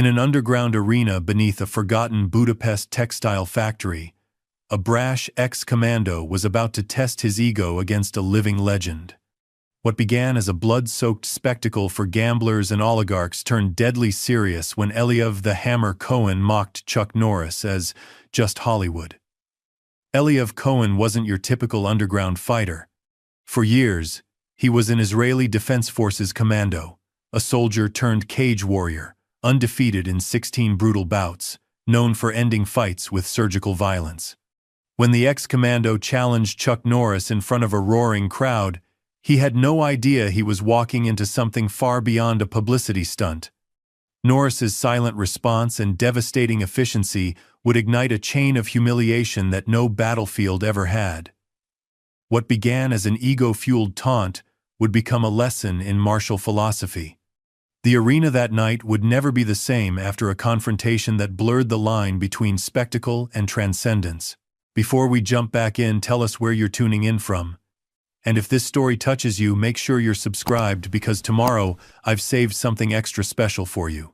In an underground arena beneath a forgotten Budapest textile factory, a brash ex-commando was about to test his ego against a living legend. What began as a blood-soaked spectacle for gamblers and oligarchs turned deadly serious when Eliev the Hammer Cohen mocked Chuck Norris as just Hollywood. Eliev Cohen wasn't your typical underground fighter. For years, he was an Israeli Defense Forces commando, a soldier turned cage warrior, undefeated in 16 brutal bouts, known for ending fights with surgical violence. When the ex-commando challenged Chuck Norris in front of a roaring crowd, he had no idea he was walking into something far beyond a publicity stunt. Norris's silent response and devastating efficiency would ignite a chain of humiliation that no battlefield ever had. What began as an ego-fueled taunt would become a lesson in martial philosophy. The arena that night would never be the same after a confrontation that blurred the line between spectacle and transcendence. Before we jump back in, tell us where you're tuning in from. And if this story touches you, make sure you're subscribed because tomorrow I've saved something extra special for you.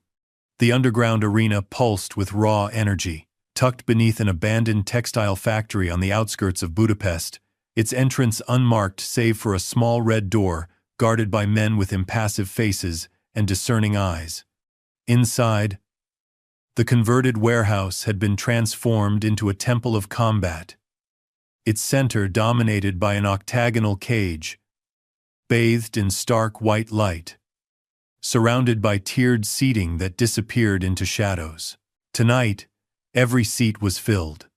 The underground arena pulsed with raw energy. Tucked beneath an abandoned textile factory on the outskirts of Budapest, its entrance unmarked save for a small red door guarded by men with impassive faces and discerning eyes. Inside, the converted warehouse had been transformed into a temple of combat. Its center dominated by an octagonal cage, bathed in stark white light, surrounded by tiered seating that disappeared into shadows. Tonight, every seat was filled.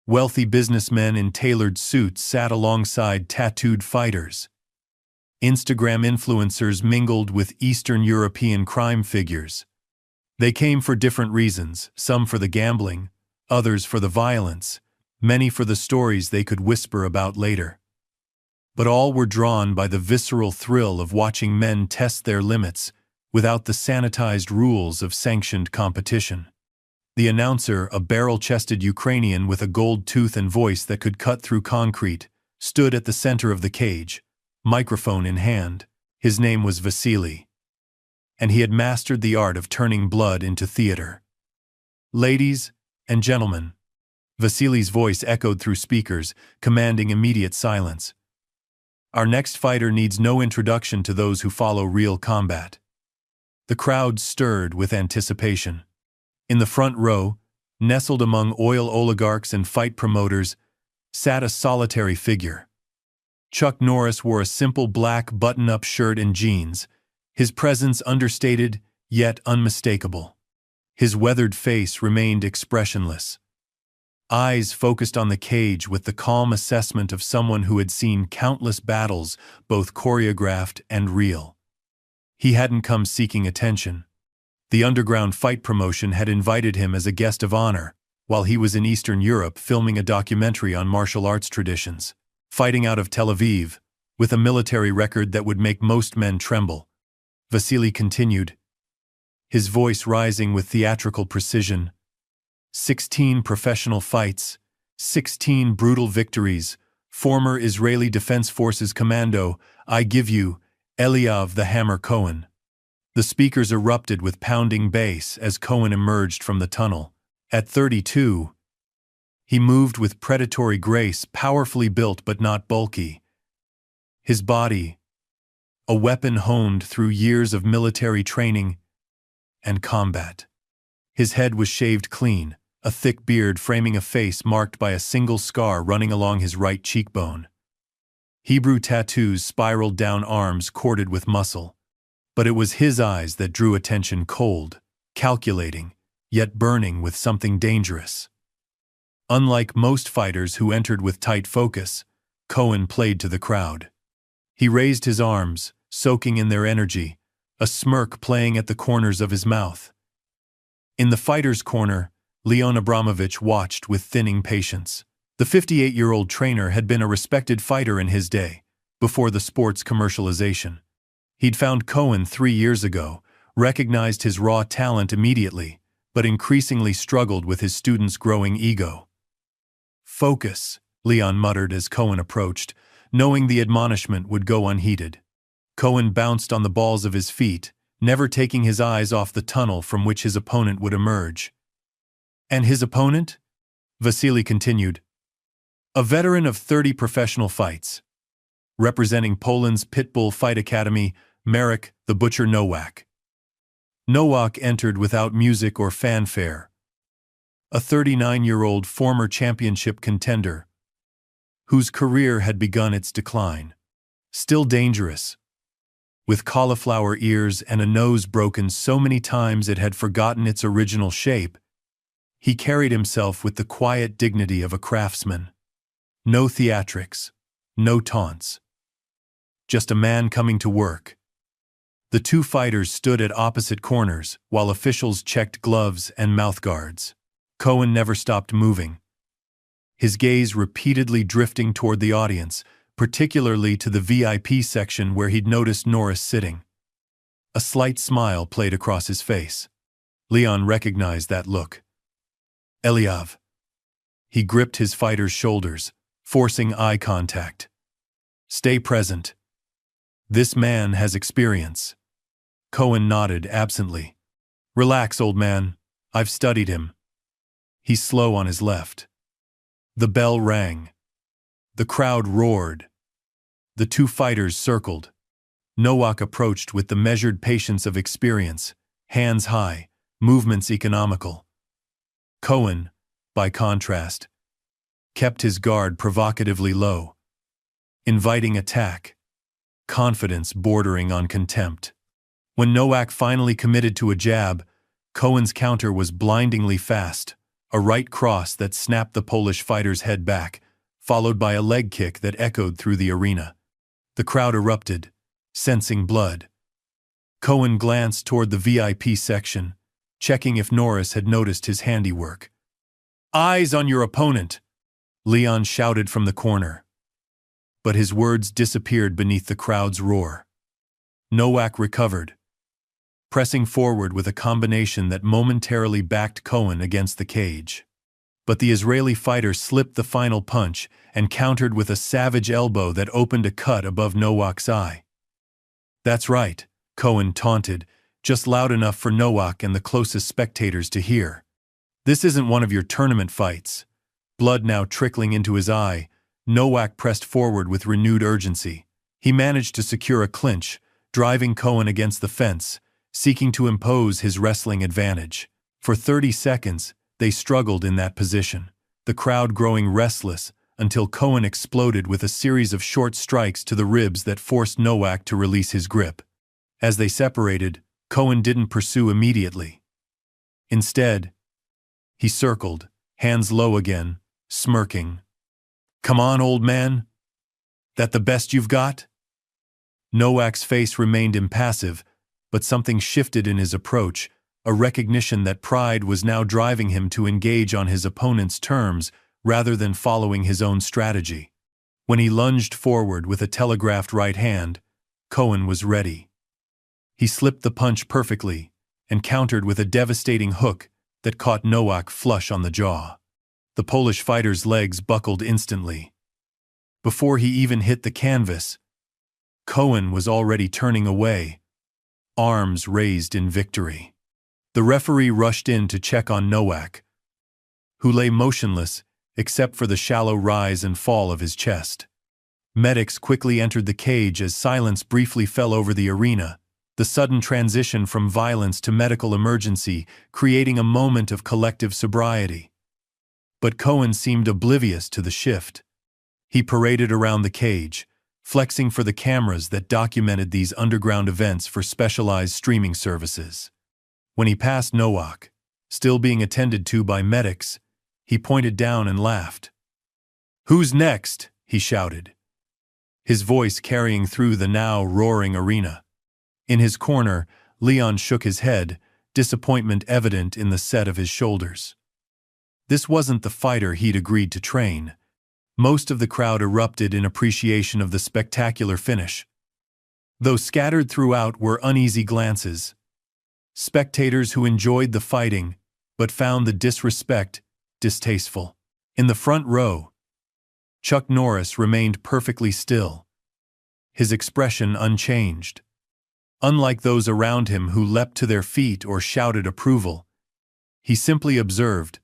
Wealthy businessmen in tailored suits sat alongside tattooed fighters. Instagram influencers mingled with Eastern European crime figures. They came for different reasons, some for the gambling, others for the violence, many for the stories they could whisper about later. But all were drawn by the visceral thrill of watching men test their limits without the sanitized rules of sanctioned competition. The announcer, a barrel-chested Ukrainian with a gold tooth and voice that could cut through concrete, stood at the center of the cage, microphone in hand. His name was Vasily, and he had mastered the art of turning blood into theater. Ladies and gentlemen, Vasily's voice echoed through speakers, commanding immediate silence. Our next fighter needs no introduction to those who follow real combat. The crowd stirred with anticipation. In the front row, nestled among oil oligarchs and fight promoters, sat a solitary figure. Chuck Norris wore a simple black button-up shirt and jeans, his presence understated yet unmistakable. His weathered face remained expressionless. Eyes focused on the cage with the calm assessment of someone who had seen countless battles, both choreographed and real. He hadn't come seeking attention. The underground fight promotion had invited him as a guest of honor, while he was in Eastern Europe filming a documentary on martial arts traditions. Fighting out of Tel Aviv, with a military record that would make most men tremble. Vasily continued, his voice rising with theatrical precision. 16 professional fights, 16 brutal victories, former Israeli Defense Forces commando, I give you, Eliev the Hammer Cohen. The speakers erupted with pounding bass as Cohen emerged from the tunnel. At 32, he moved with predatory grace, powerfully built but not bulky. His body, a weapon honed through years of military training and combat. His head was shaved clean, a thick beard framing a face marked by a single scar running along his right cheekbone. Hebrew tattoos spiraled down arms corded with muscle. But it was his eyes that drew attention, cold, calculating, yet burning with something dangerous. Unlike most fighters who entered with tight focus, Cohen played to the crowd. He raised his arms, soaking in their energy, a smirk playing at the corners of his mouth. In the fighter's corner, Leon Abramovich watched with thinning patience. The 58-year-old trainer had been a respected fighter in his day, before the sport's commercialization. He'd found Cohen 3 years ago, recognized his raw talent immediately, but increasingly struggled with his student's growing ego. Focus, Leon muttered as Cohen approached, knowing the admonishment would go unheeded. Cohen bounced on the balls of his feet, never taking his eyes off the tunnel from which his opponent would emerge. And his opponent? Vasily continued. A veteran of 30 professional fights. Representing Poland's Pitbull Fight Academy, Marek the Butcher Nowak. Nowak entered without music or fanfare. A 39-year-old former championship contender, whose career had begun its decline. Still dangerous. With cauliflower ears and a nose broken so many times it had forgotten its original shape, he carried himself with the quiet dignity of a craftsman. No theatrics, no taunts. Just a man coming to work. The two fighters stood at opposite corners while officials checked gloves and mouthguards. Cohen never stopped moving, his gaze repeatedly drifting toward the audience, particularly to the VIP section where he'd noticed Norris sitting. A slight smile played across his face. Leon recognized that look. Eliav. He gripped his fighter's shoulders, forcing eye contact. Stay present. This man has experience. Cohen nodded absently. Relax, old man. I've studied him. He's slow on his left. The bell rang. The crowd roared. The two fighters circled. Nowak approached with the measured patience of experience, hands high, movements economical. Cohen, by contrast, kept his guard provocatively low, inviting attack, confidence bordering on contempt. When Nowak finally committed to a jab, Cohen's counter was blindingly fast, a right cross that snapped the Polish fighter's head back, followed by a leg kick that echoed through the arena. The crowd erupted, sensing blood. Cohen glanced toward the VIP section, checking if Norris had noticed his handiwork. Eyes on your opponent, Leon shouted from the corner. But his words disappeared beneath the crowd's roar. Nowak recovered, pressing forward with a combination that momentarily backed Cohen against the cage. But the Israeli fighter slipped the final punch and countered with a savage elbow that opened a cut above Nowak's eye. That's right, Cohen taunted, just loud enough for Nowak and the closest spectators to hear. This isn't one of your tournament fights. Blood now trickling into his eye, Nowak pressed forward with renewed urgency. He managed to secure a clinch, driving Cohen against the fence, seeking to impose his wrestling advantage. For 30 seconds, they struggled in that position, the crowd growing restless until Cohen exploded with a series of short strikes to the ribs that forced Nowak to release his grip. As they separated, Cohen didn't pursue immediately. Instead, he circled, hands low again, smirking. Come on, old man. That the best you've got? Nowak's face remained impassive, but something shifted in his approach, a recognition that pride was now driving him to engage on his opponent's terms rather than following his own strategy. When he lunged forward with a telegraphed right hand, Cohen was ready. He slipped the punch perfectly and countered with a devastating hook that caught Nowak flush on the jaw. The Polish fighter's legs buckled instantly. Before he even hit the canvas, Cohen was already turning away, arms raised in victory. The referee rushed in to check on Nowak, who lay motionless except for the shallow rise and fall of his chest. Medics quickly entered the cage as silence briefly fell over the arena, the sudden transition from violence to medical emergency creating a moment of collective sobriety. But Cohen seemed oblivious to the shift. He paraded around the cage, flexing for the cameras that documented these underground events for specialized streaming services. When he passed Nowak, still being attended to by medics, he pointed down and laughed. "Who's next?" he shouted, his voice carrying through the now roaring arena. In his corner, Leon shook his head, disappointment evident in the set of his shoulders. This wasn't the fighter he'd agreed to train. Most of the crowd erupted in appreciation of the spectacular finish, though scattered throughout were uneasy glances. Spectators who enjoyed the fighting, but found the disrespect distasteful. In the front row, Chuck Norris remained perfectly still, his expression unchanged. Unlike those around him who leapt to their feet or shouted approval, he simply observed,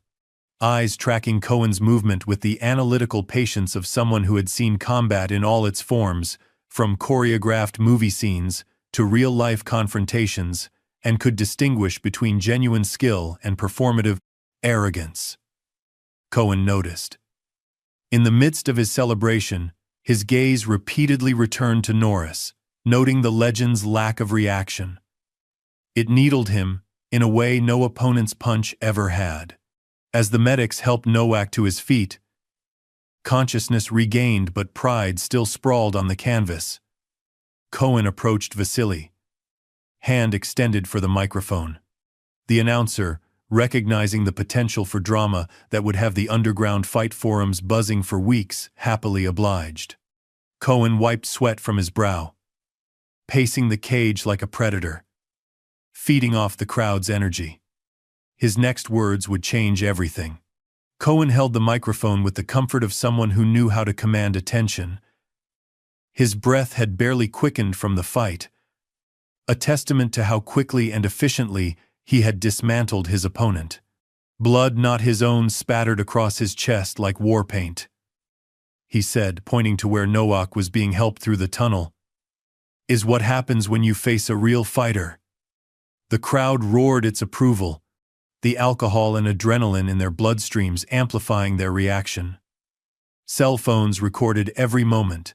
eyes tracking Cohen's movement with the analytical patience of someone who had seen combat in all its forms, from choreographed movie scenes to real-life confrontations, and could distinguish between genuine skill and performative arrogance. Cohen noticed. In the midst of his celebration, his gaze repeatedly returned to Norris, noting the legend's lack of reaction. It needled him, in a way no opponent's punch ever had. As the medics helped Nowak to his feet, consciousness regained but pride still sprawled on the canvas. Cohen approached Vasily, hand extended for the microphone. The announcer, recognizing the potential for drama that would have the underground fight forums buzzing for weeks, happily obliged. Cohen wiped sweat from his brow, pacing the cage like a predator, feeding off the crowd's energy. His next words would change everything. Cohen held the microphone with the comfort of someone who knew how to command attention. His breath had barely quickened from the fight, a testament to how quickly and efficiently he had dismantled his opponent. Blood not his own spattered across his chest like war paint. He said, pointing to where Nowak was being helped through the tunnel, "Is what happens when you face a real fighter." The crowd roared its approval, the alcohol and adrenaline in their bloodstreams amplifying their reaction. Cell phones recorded every moment,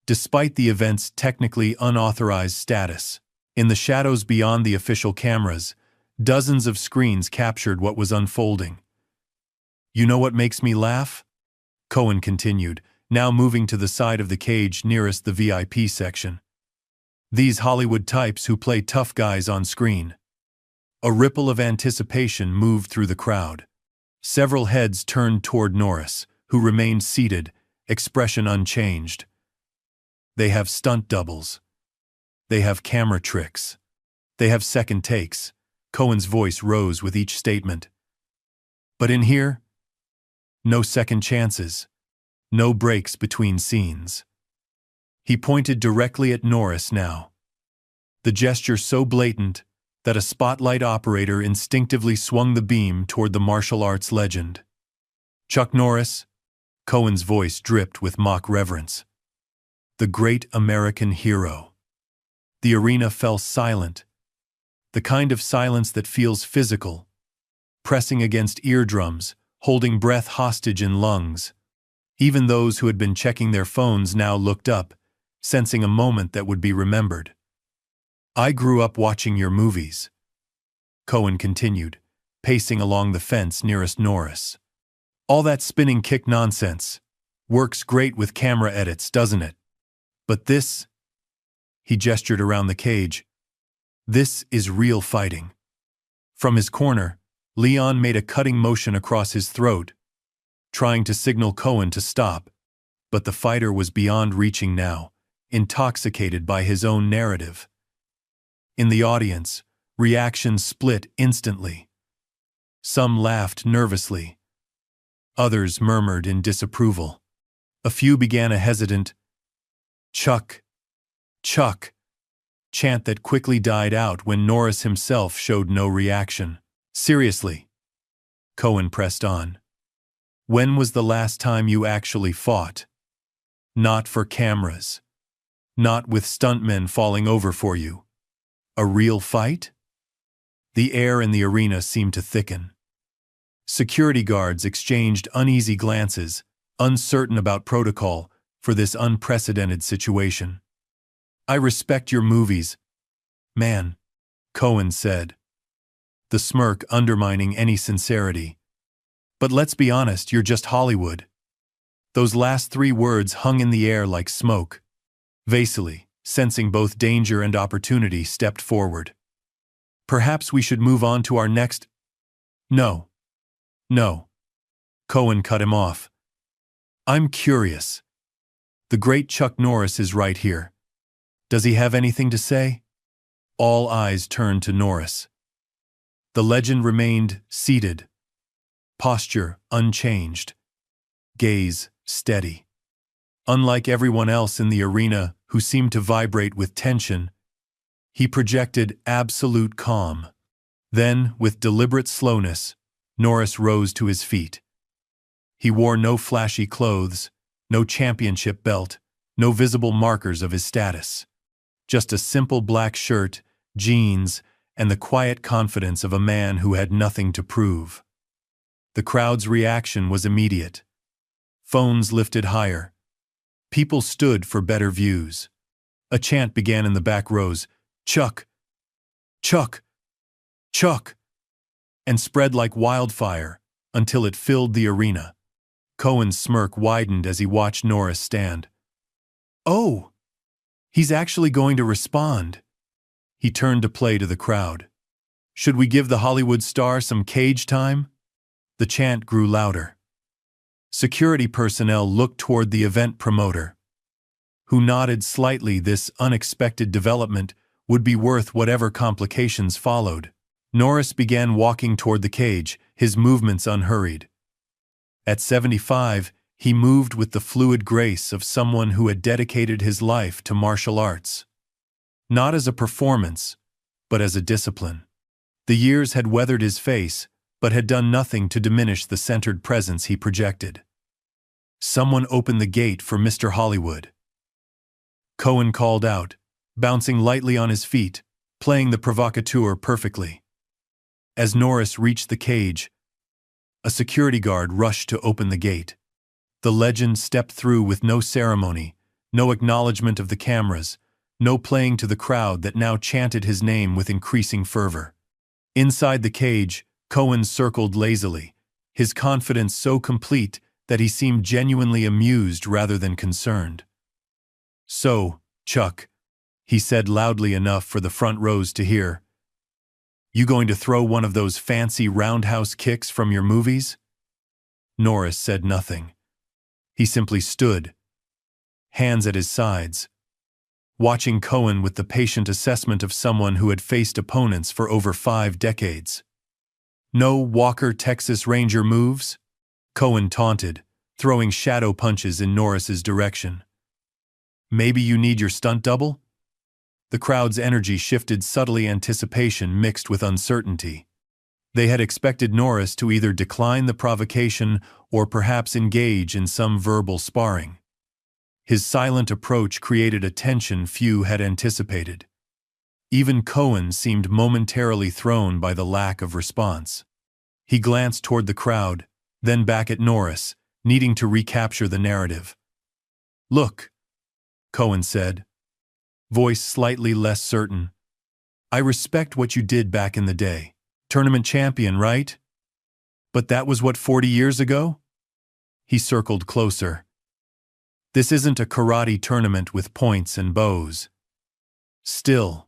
despite the event's technically unauthorized status. In the shadows beyond the official cameras, dozens of screens captured what was unfolding. "You know what makes me laugh?" Cohen continued, now moving to the side of the cage nearest the VIP section. "These Hollywood types who play tough guys on screen." A ripple of anticipation moved through the crowd. Several heads turned toward Norris, who remained seated, expression unchanged. "They have stunt doubles. They have camera tricks. They have second takes." Cohen's voice rose with each statement. "But in here, no second chances, no breaks between scenes." He pointed directly at Norris now, the gesture so blatant that a spotlight operator instinctively swung the beam toward the martial arts legend. "Chuck Norris," Cohen's voice dripped with mock reverence. "The great American hero." The arena fell silent, the kind of silence that feels physical, pressing against eardrums, holding breath hostage in lungs. Even those who had been checking their phones now looked up, sensing a moment that would be remembered. "I grew up watching your movies," Cohen continued, pacing along the fence nearest Norris. "All that spinning kick nonsense works great with camera edits, doesn't it? But this," he gestured around the cage, "this is real fighting." From his corner, Leon made a cutting motion across his throat, trying to signal Cohen to stop, but the fighter was beyond reaching now, intoxicated by his own narrative. In the audience, reactions split instantly. Some laughed nervously. Others murmured in disapproval. A few began a hesitant, "Chuck, Chuck," chant that quickly died out when Norris himself showed no reaction. "Seriously," Cohen pressed on, "when was the last time you actually fought? Not for cameras. Not with stuntmen falling over for you. A real fight?" The air in the arena seemed to thicken. Security guards exchanged uneasy glances, uncertain about protocol for this unprecedented situation. "I respect your movies, man," Cohen said, the smirk undermining any sincerity. "But let's be honest, you're just Hollywood." Those last three words hung in the air like smoke. Vasily, sensing both danger and opportunity, stepped forward. "Perhaps we should move on to our next—" "No. No." Cohen cut him off. "I'm curious. The great Chuck Norris is right here. Does he have anything to say?" All eyes turned to Norris. The legend remained seated, posture unchanged, gaze steady. Unlike everyone else in the arena who seemed to vibrate with tension, He projected absolute calm. Then, with deliberate slowness, Norris rose to his feet. He wore no flashy clothes, no championship belt, no visible markers of his status. Just a simple black shirt, jeans, and the quiet confidence of a man who had nothing to prove. The crowd's reaction was immediate. Phones lifted higher. People stood for better views. A chant began in the back rows, "Chuck! Chuck! Chuck!" and spread like wildfire until it filled the arena. Cohen's smirk widened as he watched Norris stand. "Oh! He's actually going to respond." He turned to play to the crowd. "Should we give the Hollywood star some cage time?" The chant grew louder. Security personnel looked toward the event promoter, who nodded slightly. This unexpected development would be worth whatever complications followed. Norris began walking toward the cage, his movements unhurried. At 75, he moved with the fluid grace of someone who had dedicated his life to martial arts. Not as a performance, but as a discipline. The years had weathered his face, but had done nothing to diminish the centered presence he projected. Someone opened the gate for Mr. Hollywood. Cohen called out, bouncing lightly on his feet, playing the provocateur perfectly. As Norris reached the cage, a security guard rushed to open the gate. The legend stepped through with no ceremony, no acknowledgement of the cameras, no playing to the crowd that now chanted his name with increasing fervor. Inside the cage, Cohen circled lazily, his confidence so complete that he seemed genuinely amused rather than concerned. "So, Chuck," he said loudly enough for the front rows to hear, "you going to throw one of those fancy roundhouse kicks from your movies?" Norris said nothing. He simply stood, hands at his sides, watching Cohen with the patient assessment of someone who had faced opponents for over 5 decades. "No Walker Texas Ranger moves?" Cohen taunted, throwing shadow punches in Norris's direction. "Maybe you need your stunt double?" The crowd's energy shifted subtly, anticipation mixed with uncertainty. They had expected Norris to either decline the provocation or perhaps engage in some verbal sparring. His silent approach created a tension few had anticipated. Even Cohen seemed momentarily thrown by the lack of response. He glanced toward the crowd, then back at Norris, needing to recapture the narrative. "Look," Cohen said, voice slightly less certain, "I respect what you did back in the day. Tournament champion, right? But that was what, 40 years ago?" He circled closer. "This isn't a karate tournament with points and bows." Still,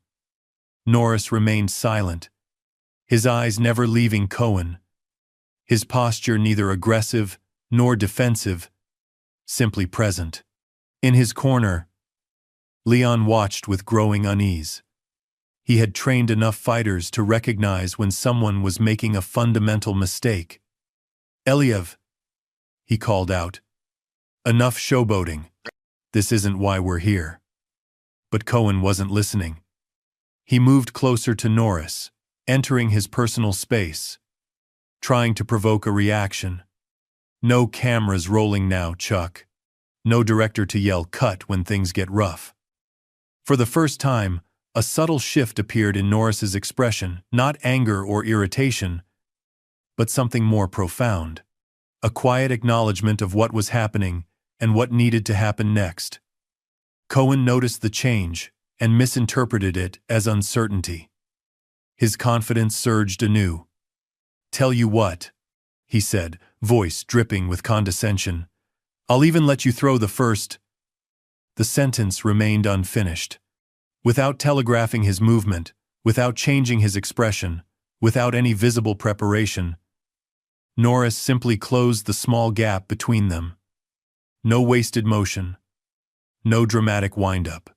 Norris remained silent, his eyes never leaving Cohen, his posture neither aggressive nor defensive, simply present. In his corner, Leon watched with growing unease. He had trained enough fighters to recognize when someone was making a fundamental mistake. "Eliev," he called out, "enough showboating. This isn't why we're here." But Cohen wasn't listening. He moved closer to Norris, entering his personal space, trying to provoke a reaction. "No cameras rolling now, Chuck. No director to yell cut when things get rough." For the first time, a subtle shift appeared in Norris's expression, not anger or irritation, but something more profound. A quiet acknowledgement of what was happening and what needed to happen next. Cohen noticed the change and misinterpreted it as uncertainty. His confidence surged anew. "Tell you what," he said, voice dripping with condescension, "I'll even let you throw the first—" The sentence remained unfinished. Without telegraphing his movement, without changing his expression, without any visible preparation, Norris simply closed the small gap between them. No wasted motion, no dramatic wind-up.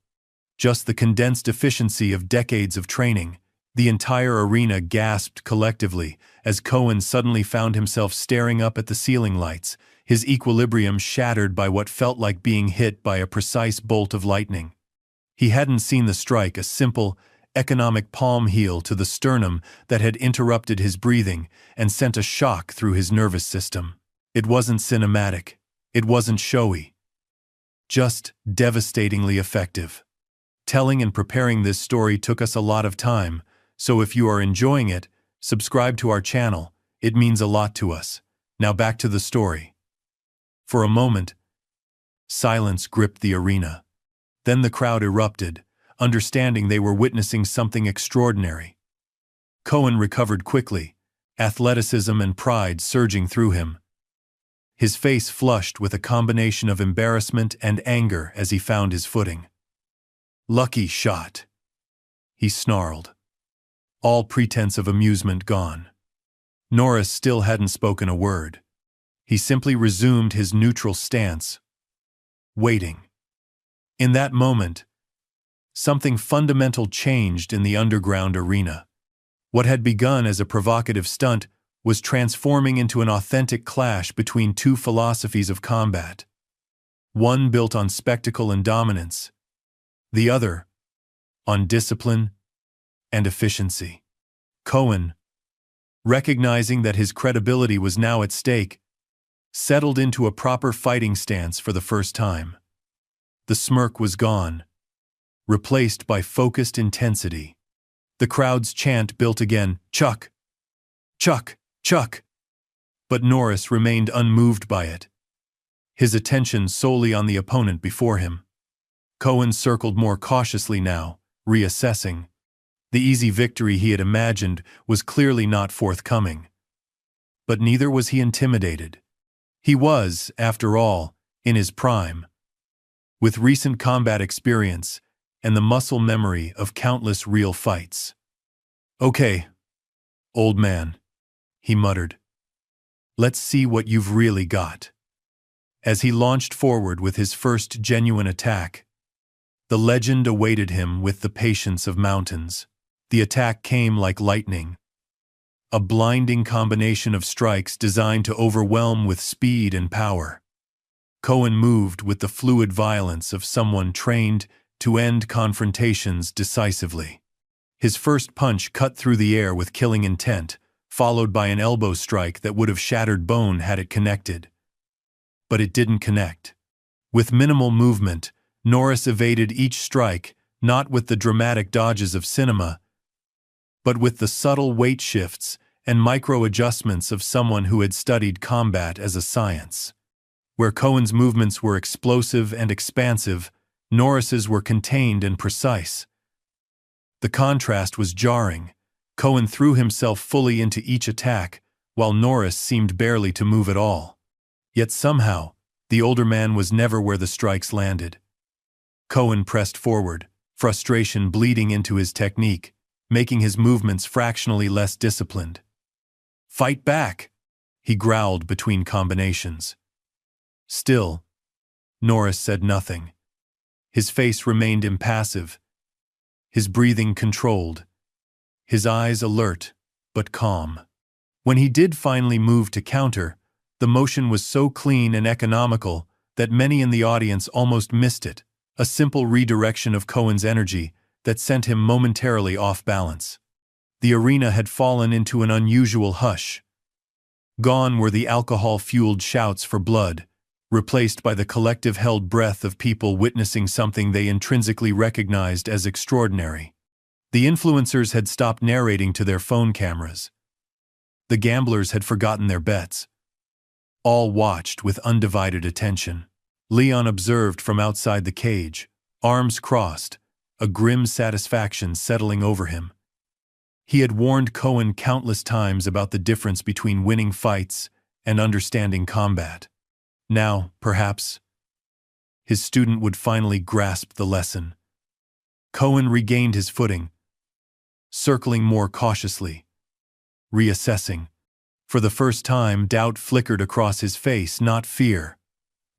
Just the condensed efficiency of decades of training. The entire arena gasped collectively as Cohen suddenly found himself staring up at the ceiling lights, his equilibrium shattered by what felt like being hit by a precise bolt of lightning. He hadn't seen the strike, a simple, economic palm heel to the sternum that had interrupted his breathing and sent a shock through his nervous system. It wasn't cinematic. It wasn't showy. Just devastatingly effective. Telling and preparing this story took us a lot of time, so if you are enjoying it, subscribe to our channel. It means a lot to us. Now back to the story. For a moment, silence gripped the arena. Then the crowd erupted, understanding they were witnessing something extraordinary. Cohen recovered quickly, athleticism and pride surging through him. His face flushed with a combination of embarrassment and anger as he found his footing. "Lucky shot," he snarled. All pretense of amusement gone. Norris still hadn't spoken a word. He simply resumed his neutral stance, waiting. In that moment, something fundamental changed in the underground arena. What had begun as a provocative stunt was transforming into an authentic clash between two philosophies of combat. One built on spectacle and dominance, the other on discipline and efficiency. Cohen, recognizing that his credibility was now at stake, settled into a proper fighting stance for the first time. The smirk was gone, replaced by focused intensity. The crowd's chant built again, "Chuck! Chuck! Chuck!" But Norris remained unmoved by it, his attention solely on the opponent before him. Cohen circled more cautiously now, reassessing. The easy victory he had imagined was clearly not forthcoming. But neither was he intimidated. He was, after all, in his prime, with recent combat experience and the muscle memory of countless real fights. "Okay, old man," he muttered. "Let's see what you've really got." As he launched forward with his first genuine attack, the legend awaited him with the patience of mountains. The attack came like lightning, a blinding combination of strikes designed to overwhelm with speed and power. Cohen moved with the fluid violence of someone trained to end confrontations decisively. His first punch cut through the air with killing intent, followed by an elbow strike that would have shattered bone had it connected. But it didn't connect. With minimal movement, Norris evaded each strike, not with the dramatic dodges of cinema, but with the subtle weight shifts and micro-adjustments of someone who had studied combat as a science. Where Cohen's movements were explosive and expansive, Norris's were contained and precise. The contrast was jarring. Cohen threw himself fully into each attack, while Norris seemed barely to move at all. Yet somehow, the older man was never where the strikes landed. Cohen pressed forward, frustration bleeding into his technique, making his movements fractionally less disciplined. "Fight back!" he growled between combinations. Still, Norris said nothing. His face remained impassive, his breathing controlled, his eyes alert but calm. When he did finally move to counter, the motion was so clean and economical that many in the audience almost missed it, a simple redirection of Cohen's energy that sent him momentarily off balance. The arena had fallen into an unusual hush. Gone were the alcohol-fueled shouts for blood, replaced by the collective held breath of people witnessing something they intrinsically recognized as extraordinary. The influencers had stopped narrating to their phone cameras. The gamblers had forgotten their bets. All watched with undivided attention. Leon observed from outside the cage, arms crossed, a grim satisfaction settling over him. He had warned Cohen countless times about the difference between winning fights and understanding combat. Now, perhaps, his student would finally grasp the lesson. Cohen regained his footing, circling more cautiously, reassessing. For the first time, doubt flickered across his face, not fear,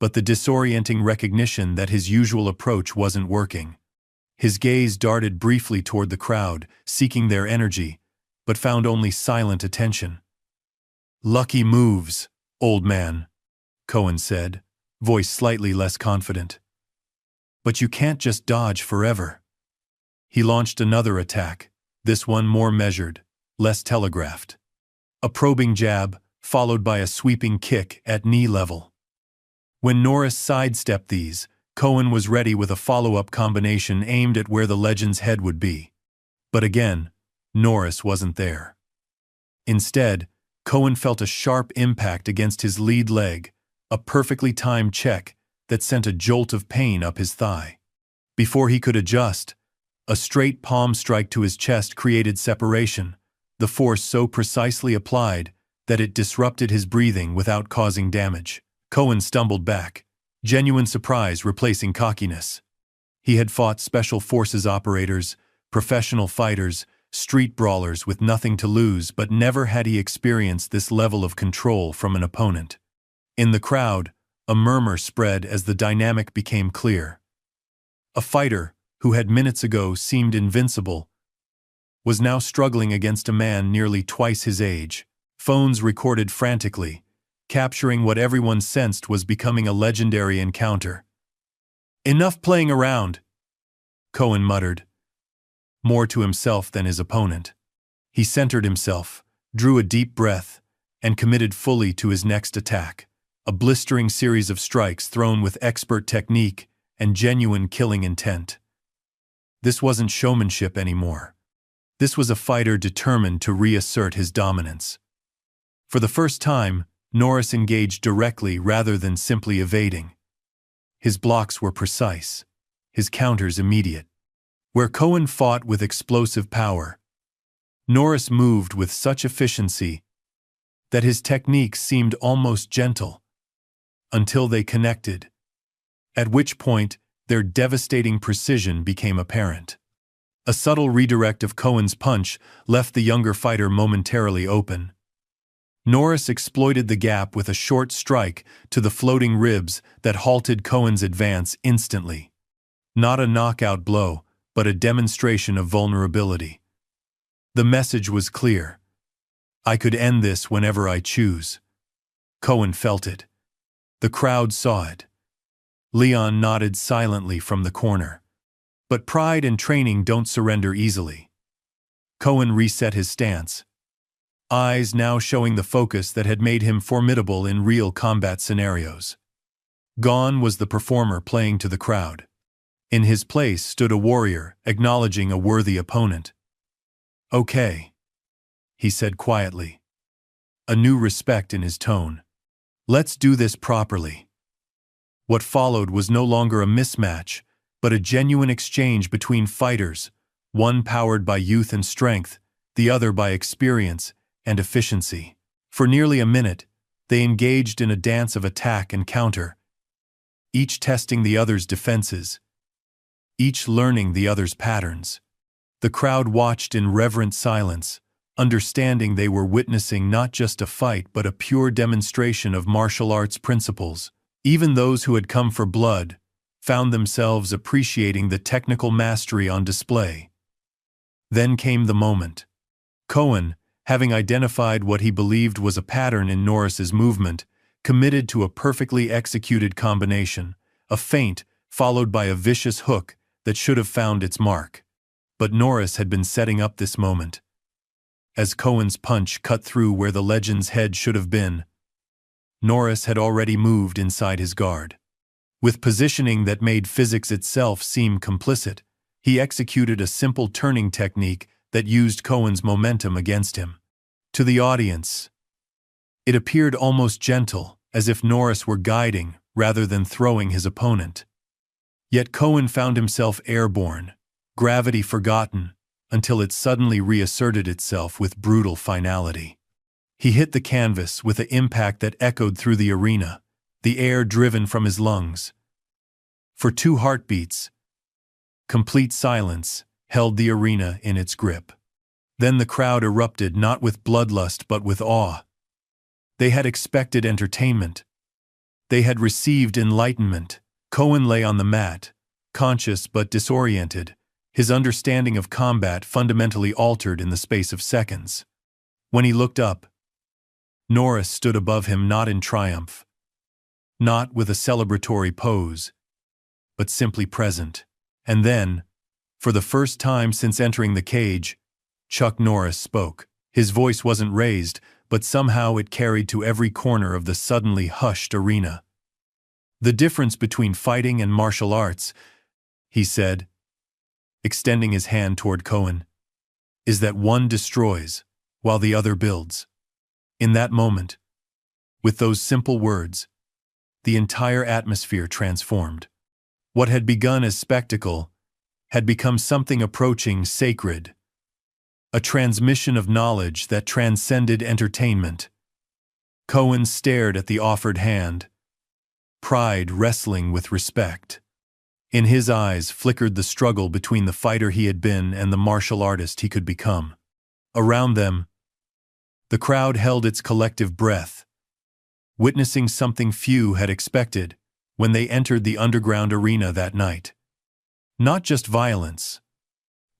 but the disorienting recognition that his usual approach wasn't working. His gaze darted briefly toward the crowd, seeking their energy, but found only silent attention. "Lucky moves, old man," Cohen said, voice slightly less confident. "But you can't just dodge forever." He launched another attack, this one more measured, less telegraphed. A probing jab, followed by a sweeping kick at knee level. When Norris sidestepped these, Cohen was ready with a follow-up combination aimed at where the legend's head would be. But again, Norris wasn't there. Instead, Cohen felt a sharp impact against his lead leg, a perfectly timed check that sent a jolt of pain up his thigh. Before he could adjust, a straight palm strike to his chest created separation, the force so precisely applied that it disrupted his breathing without causing damage. Cohen stumbled back, genuine surprise replacing cockiness. He had fought special forces operators, professional fighters, street brawlers with nothing to lose, but never had he experienced this level of control from an opponent. In the crowd, a murmur spread as the dynamic became clear. A fighter, who had minutes ago seemed invincible, was now struggling against a man nearly twice his age. Phones recorded frantically, capturing what everyone sensed was becoming a legendary encounter. "Enough playing around," Cohen muttered, more to himself than his opponent. He centered himself, drew a deep breath, and committed fully to his next attack, a blistering series of strikes thrown with expert technique and genuine killing intent. This wasn't showmanship anymore. This was a fighter determined to reassert his dominance. For the first time, Norris engaged directly rather than simply evading. His blocks were precise, his counters immediate. Where Cohen fought with explosive power, Norris moved with such efficiency that his techniques seemed almost gentle, until they connected, at which point their devastating precision became apparent. A subtle redirect of Cohen's punch left the younger fighter momentarily open. Norris exploited the gap with a short strike to the floating ribs that halted Cohen's advance instantly. Not a knockout blow, but a demonstration of vulnerability. The message was clear. I could end this whenever I choose. Cohen felt it. The crowd saw it. Leon nodded silently from the corner. But pride and training don't surrender easily. Cohen reset his stance, eyes now showing the focus that had made him formidable in real combat scenarios. Gone was the performer playing to the crowd. In his place stood a warrior, acknowledging a worthy opponent. "Okay," he said quietly, a new respect in his tone. "Let's do this properly." What followed was no longer a mismatch, but a genuine exchange between fighters, one powered by youth and strength, the other by experience and efficiency. For nearly a minute, they engaged in a dance of attack and counter, each testing the other's defenses, each learning the other's patterns. The crowd watched in reverent silence, understanding they were witnessing not just a fight but a pure demonstration of martial arts principles. Even those who had come for blood found themselves appreciating the technical mastery on display. Then came the moment. Cohen, having identified what he believed was a pattern in Norris's movement, committed to a perfectly executed combination, a feint followed by a vicious hook that should have found its mark. But Norris had been setting up this moment. As Cohen's punch cut through where the legend's head should have been, Norris had already moved inside his guard. With positioning that made physics itself seem complicit, he executed a simple turning technique that used Cohen's momentum against him. To the audience, it appeared almost gentle, as if Norris were guiding rather than throwing his opponent. Yet Cohen found himself airborne, gravity forgotten, until it suddenly reasserted itself with brutal finality. He hit the canvas with an impact that echoed through the arena, the air driven from his lungs. For 2 heartbeats, complete silence held the arena in its grip. Then the crowd erupted not with bloodlust but with awe. They had expected entertainment. They had received enlightenment. Cohen lay on the mat, conscious but disoriented, his understanding of combat fundamentally altered in the space of seconds. When he looked up, Norris stood above him, not in triumph, not with a celebratory pose, but simply present. And then, For the first time since entering the cage, Chuck Norris spoke. His voice wasn't raised, but somehow it carried to every corner of the suddenly hushed arena. "The difference between fighting and martial arts," he said, extending his hand toward Cohen, "is that one destroys, while the other builds." In that moment, with those simple words, the entire atmosphere transformed. What had begun as spectacle had become something approaching sacred, a transmission of knowledge that transcended entertainment. Cohen stared at the offered hand, pride wrestling with respect. In his eyes flickered the struggle between the fighter he had been and the martial artist he could become. Around them, the crowd held its collective breath, witnessing something few had expected when they entered the underground arena that night. Not just violence,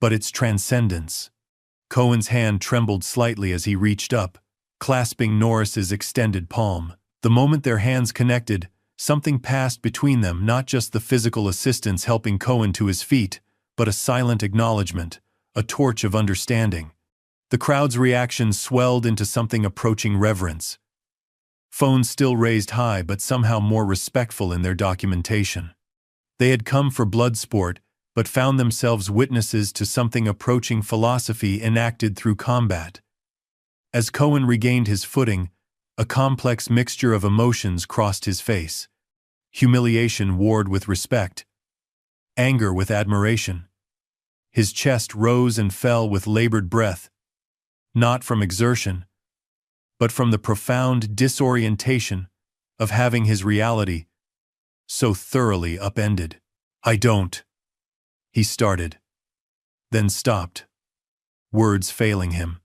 but its transcendence. Cohen's hand trembled slightly as he reached up, clasping Norris's extended palm. The moment their hands connected, something passed between them, not just the physical assistance helping Cohen to his feet, but a silent acknowledgement, a torch of understanding. The crowd's reactions swelled into something approaching reverence. Phones still raised high but somehow more respectful in their documentation. They had come for blood sport, but found themselves witnesses to something approaching philosophy enacted through combat. As Cohen regained his footing, a complex mixture of emotions crossed his face. Humiliation warred with respect, anger with admiration. His chest rose and fell with labored breath, not from exertion, but from the profound disorientation of having his reality so thoroughly upended. "I don't," he started, then stopped, words failing him.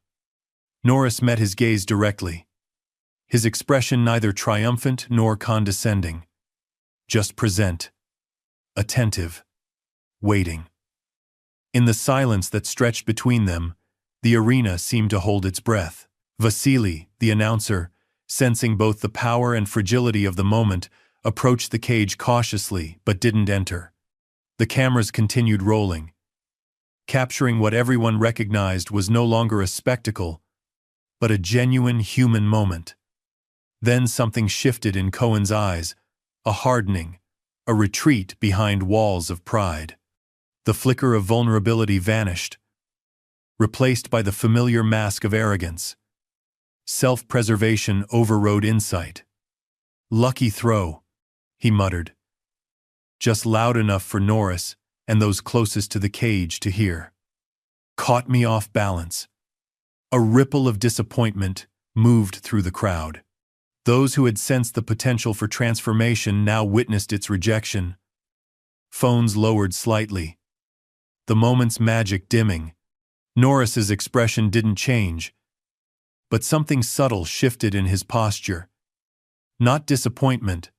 Norris met his gaze directly, his expression neither triumphant nor condescending, just present, attentive, waiting. In the silence that stretched between them, the arena seemed to hold its breath. Vasily, the announcer, sensing both the power and fragility of the moment, approached the cage cautiously but didn't enter. The cameras continued rolling, capturing what everyone recognized was no longer a spectacle, but a genuine human moment. Then something shifted in Cohen's eyes, a hardening, a retreat behind walls of pride. The flicker of vulnerability vanished, replaced by the familiar mask of arrogance. Self-preservation overrode insight. "Lucky throw," he muttered, just loud enough for Norris and those closest to the cage to hear. "Caught me off balance." A ripple of disappointment moved through the crowd. Those who had sensed the potential for transformation now witnessed its rejection. Phones lowered slightly, the moment's magic dimming. Norris's expression didn't change, but something subtle shifted in his posture. Not disappointment,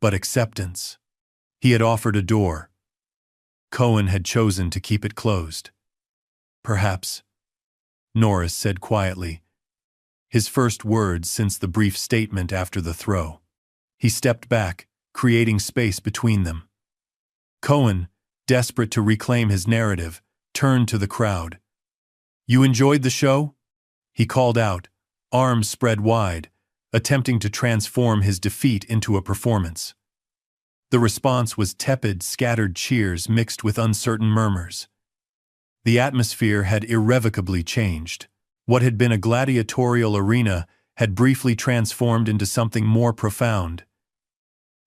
but acceptance. He had offered a door. Cohen had chosen to keep it closed. "Perhaps," Norris said quietly, his first words since the brief statement after the throw. He stepped back, creating space between them. Cohen, desperate to reclaim his narrative, turned to the crowd. "You enjoyed the show?" he called out, arms spread wide, attempting to transform his defeat into a performance. The response was tepid, scattered cheers mixed with uncertain murmurs. The atmosphere had irrevocably changed. What had been a gladiatorial arena had briefly transformed into something more profound.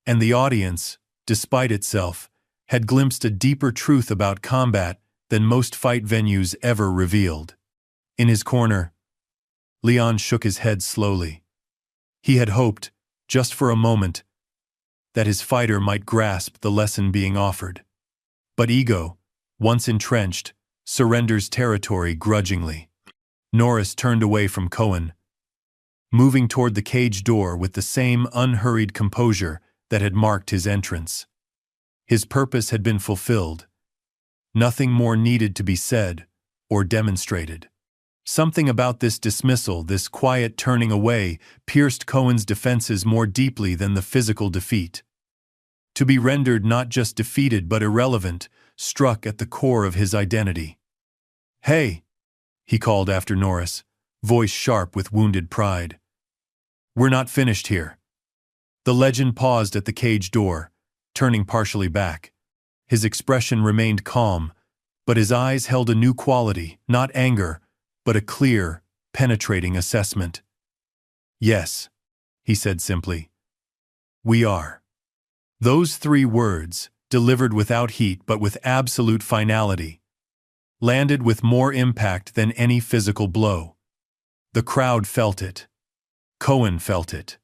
And the audience, despite itself, had glimpsed a deeper truth about combat than most fight venues ever revealed. In his corner, Leon shook his head slowly. He had hoped, just for a moment, that his fighter might grasp the lesson being offered. But ego, once entrenched, surrenders territory grudgingly. Norris turned away from Cohen, moving toward the cage door with the same unhurried composure that had marked his entrance. His purpose had been fulfilled. Nothing more needed to be said or demonstrated. Something about this dismissal, this quiet turning away, pierced Cohen's defenses more deeply than the physical defeat. to be rendered not just defeated but irrelevant, struck at the core of his identity. "Hey!" he called after Norris, voice sharp with wounded pride. "We're not finished here." The legend paused at the cage door, turning partially back. His expression remained calm, but his eyes held a new quality, not anger, but a clear, penetrating assessment. "Yes," he said simply. "We are." Those 3 words, delivered without heat but with absolute finality, landed with more impact than any physical blow. The crowd felt it. Cohen felt it.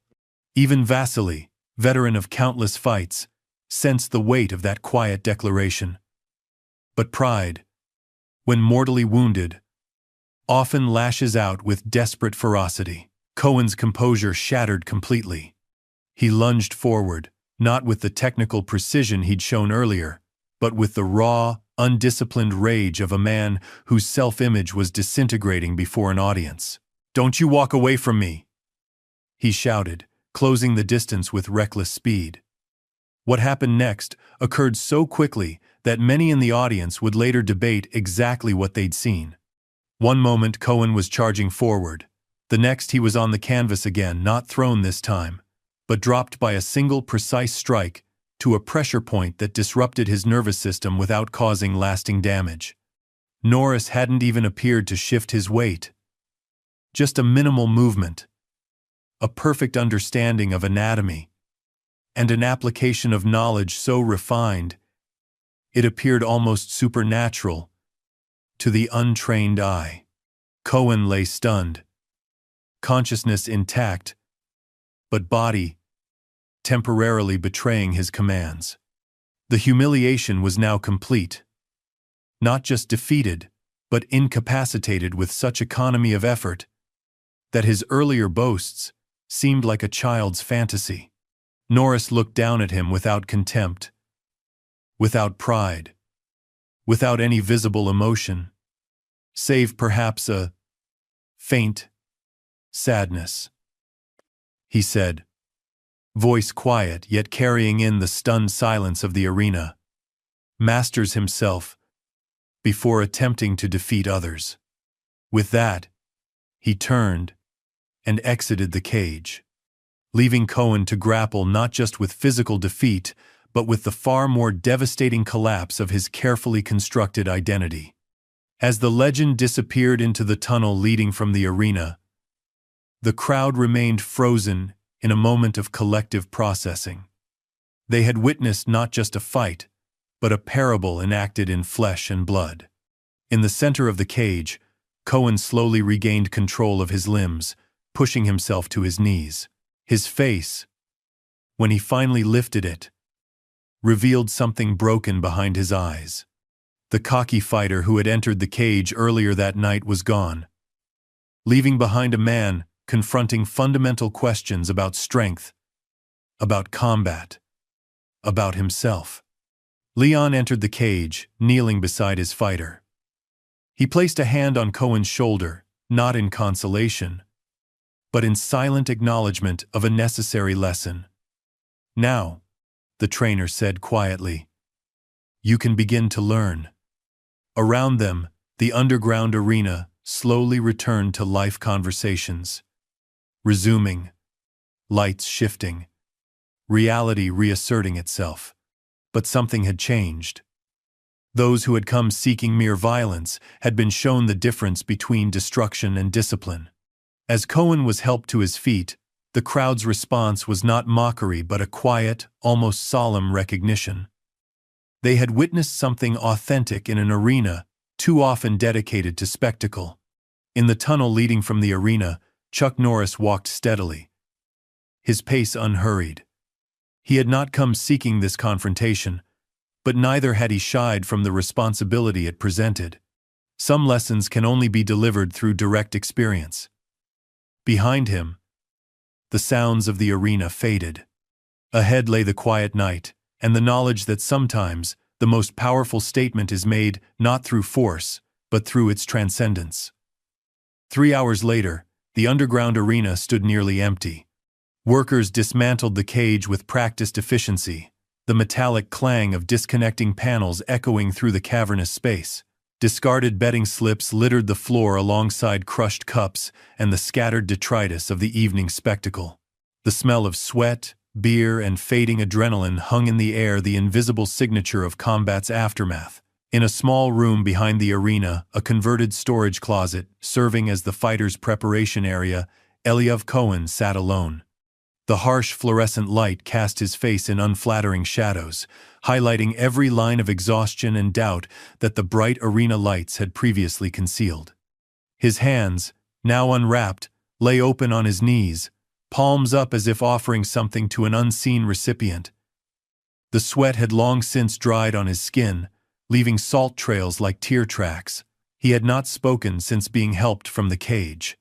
Even Vasily, veteran of countless fights, sensed the weight of that quiet declaration. But pride, when mortally wounded, often lashes out with desperate ferocity. Cohen's composure shattered completely. He lunged forward, not with the technical precision he'd shown earlier, but with the raw, undisciplined rage of a man whose self-image was disintegrating before an audience. "Don't you walk away from me!" he shouted, closing the distance with reckless speed. What happened next occurred so quickly that many in the audience would later debate exactly what they'd seen. One moment Cohen was charging forward. The next he was on the canvas again, not thrown this time, but dropped by a single precise strike to a pressure point that disrupted his nervous system without causing lasting damage. Norris hadn't even appeared to shift his weight. Just a minimal movement, a perfect understanding of anatomy, and an application of knowledge so refined it appeared almost supernatural to the untrained eye. Cohen lay stunned, consciousness intact, but body temporarily betraying his commands. The humiliation was now complete. Not just defeated, but incapacitated with such economy of effort that his earlier boasts seemed like a child's fantasy. Norris looked down at him without contempt, without pride, without any visible emotion, save perhaps a faint sadness. He said, voice quiet yet carrying in the stunned silence of the arena, "Masters himself before attempting to defeat others." With that, he turned and exited the cage, leaving Cohen to grapple not just with physical defeat, but with the far more devastating collapse of his carefully constructed identity. As the legend disappeared into the tunnel leading from the arena, the crowd remained frozen in a moment of collective processing. They had witnessed not just a fight, but a parable enacted in flesh and blood. In the center of the cage, Cohen slowly regained control of his limbs, pushing himself to his knees. His face, when he finally lifted it, revealed something broken behind his eyes. The cocky fighter who had entered the cage earlier that night was gone, leaving behind a man confronting fundamental questions about strength, about combat, about himself. Leon entered the cage, kneeling beside his fighter. He placed a hand on Cohen's shoulder, not in consolation, but in silent acknowledgement of a necessary lesson. "Now," the trainer said quietly, "you can begin to learn." Around them, the underground arena slowly returned to life conversations, resuming, lights shifting, reality reasserting itself. But something had changed. Those who had come seeking mere violence had been shown the difference between destruction and discipline. As Cohen was helped to his feet, the crowd's response was not mockery but a quiet, almost solemn recognition. They had witnessed something authentic in an arena too often dedicated to spectacle. In the tunnel leading from the arena, Chuck Norris walked steadily, his pace unhurried. He had not come seeking this confrontation, but neither had he shied from the responsibility it presented. Some lessons can only be delivered through direct experience. Behind him, the sounds of the arena faded. Ahead lay the quiet night, and the knowledge that sometimes the most powerful statement is made not through force, but through its transcendence. 3 hours later, the underground arena stood nearly empty. Workers dismantled the cage with practiced efficiency, the metallic clang of disconnecting panels echoing through the cavernous space. Discarded betting slips littered the floor alongside crushed cups and the scattered detritus of the evening spectacle. The smell of sweat, beer, and fading adrenaline hung in the air, the invisible signature of combat's aftermath. In a small room behind the arena, a converted storage closet, serving as the fighters' preparation area, Eliav Cohen sat alone. The harsh fluorescent light cast his face in unflattering shadows, highlighting every line of exhaustion and doubt that the bright arena lights had previously concealed. His hands, now unwrapped, lay open on his knees, palms up as if offering something to an unseen recipient. The sweat had long since dried on his skin, leaving salt trails like tear tracks. He had not spoken since being helped from the cage.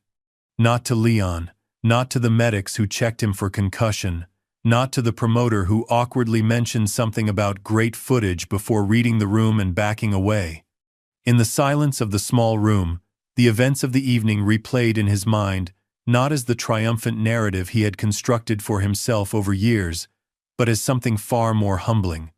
Not to Leon, not to the medics who checked him for concussion, not to the promoter who awkwardly mentioned something about great footage before reading the room and backing away. In the silence of the small room, the events of the evening replayed in his mind, not as the triumphant narrative he had constructed for himself over years, but as something far more humbling.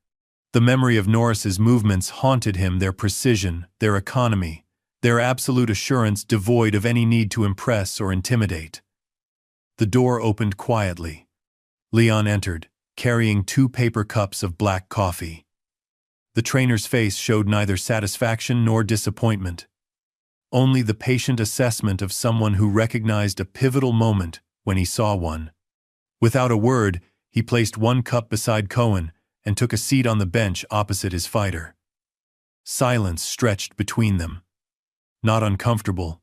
The memory of Norris's movements haunted him, their precision, their economy, their absolute assurance devoid of any need to impress or intimidate. The door opened quietly. Leon entered, carrying 2 paper cups of black coffee. The trainer's face showed neither satisfaction nor disappointment. Only the patient assessment of someone who recognized a pivotal moment when he saw one. Without a word, he placed 1 cup beside Cohen and took a seat on the bench opposite his fighter. Silence stretched between them. Not uncomfortable,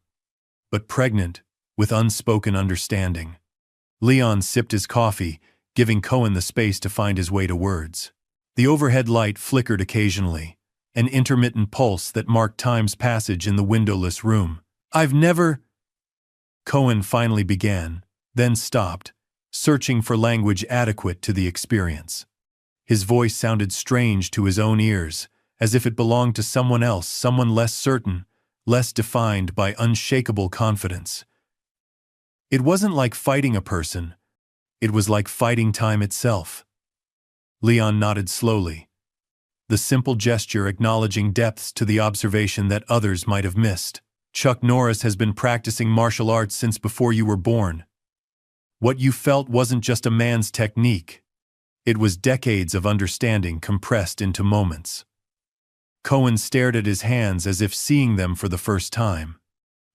but pregnant with unspoken understanding. Leon sipped his coffee, giving Cohen the space to find his way to words. The overhead light flickered occasionally, an intermittent pulse that marked time's passage in the windowless room. "I've never—" Cohen finally began, then stopped, searching for language adequate to the experience. His voice sounded strange to his own ears, as if it belonged to someone else, someone less certain, less defined by unshakable confidence. It wasn't like fighting a person. It was like fighting time itself. Leon nodded slowly, the simple gesture acknowledging depths to the observation that others might have missed. "Chuck Norris has been practicing martial arts since before you were born. What you felt wasn't just a man's technique. It was decades of understanding compressed into moments." Cohen stared at his hands as if seeing them for the first time.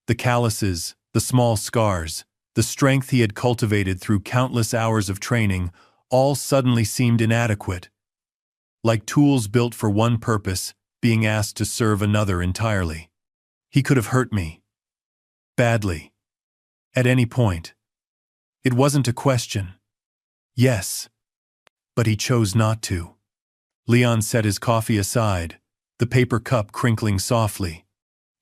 The calluses, the small scars, the strength he had cultivated through countless hours of training, all suddenly seemed inadequate. Like tools built for one purpose, being asked to serve another entirely. "He could have hurt me. Badly. At any point. It wasn't a question. Yes. But he chose not to." Leon set his coffee aside, the paper cup crinkling softly.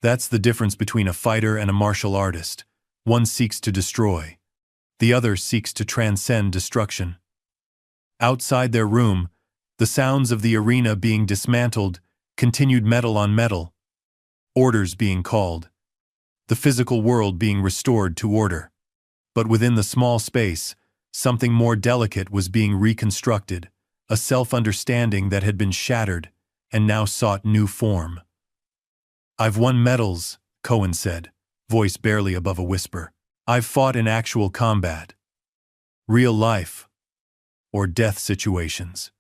"That's the difference between a fighter and a martial artist. One seeks to destroy. The other seeks to transcend destruction." Outside their room, the sounds of the arena being dismantled continued, metal on metal. Orders being called. The physical world being restored to order. But within the small space, something more delicate was being reconstructed, a self-understanding that had been shattered and now sought new form. "I've won medals," Cohen said, voice barely above a whisper. "I've fought in actual combat. Real life. Or death situations."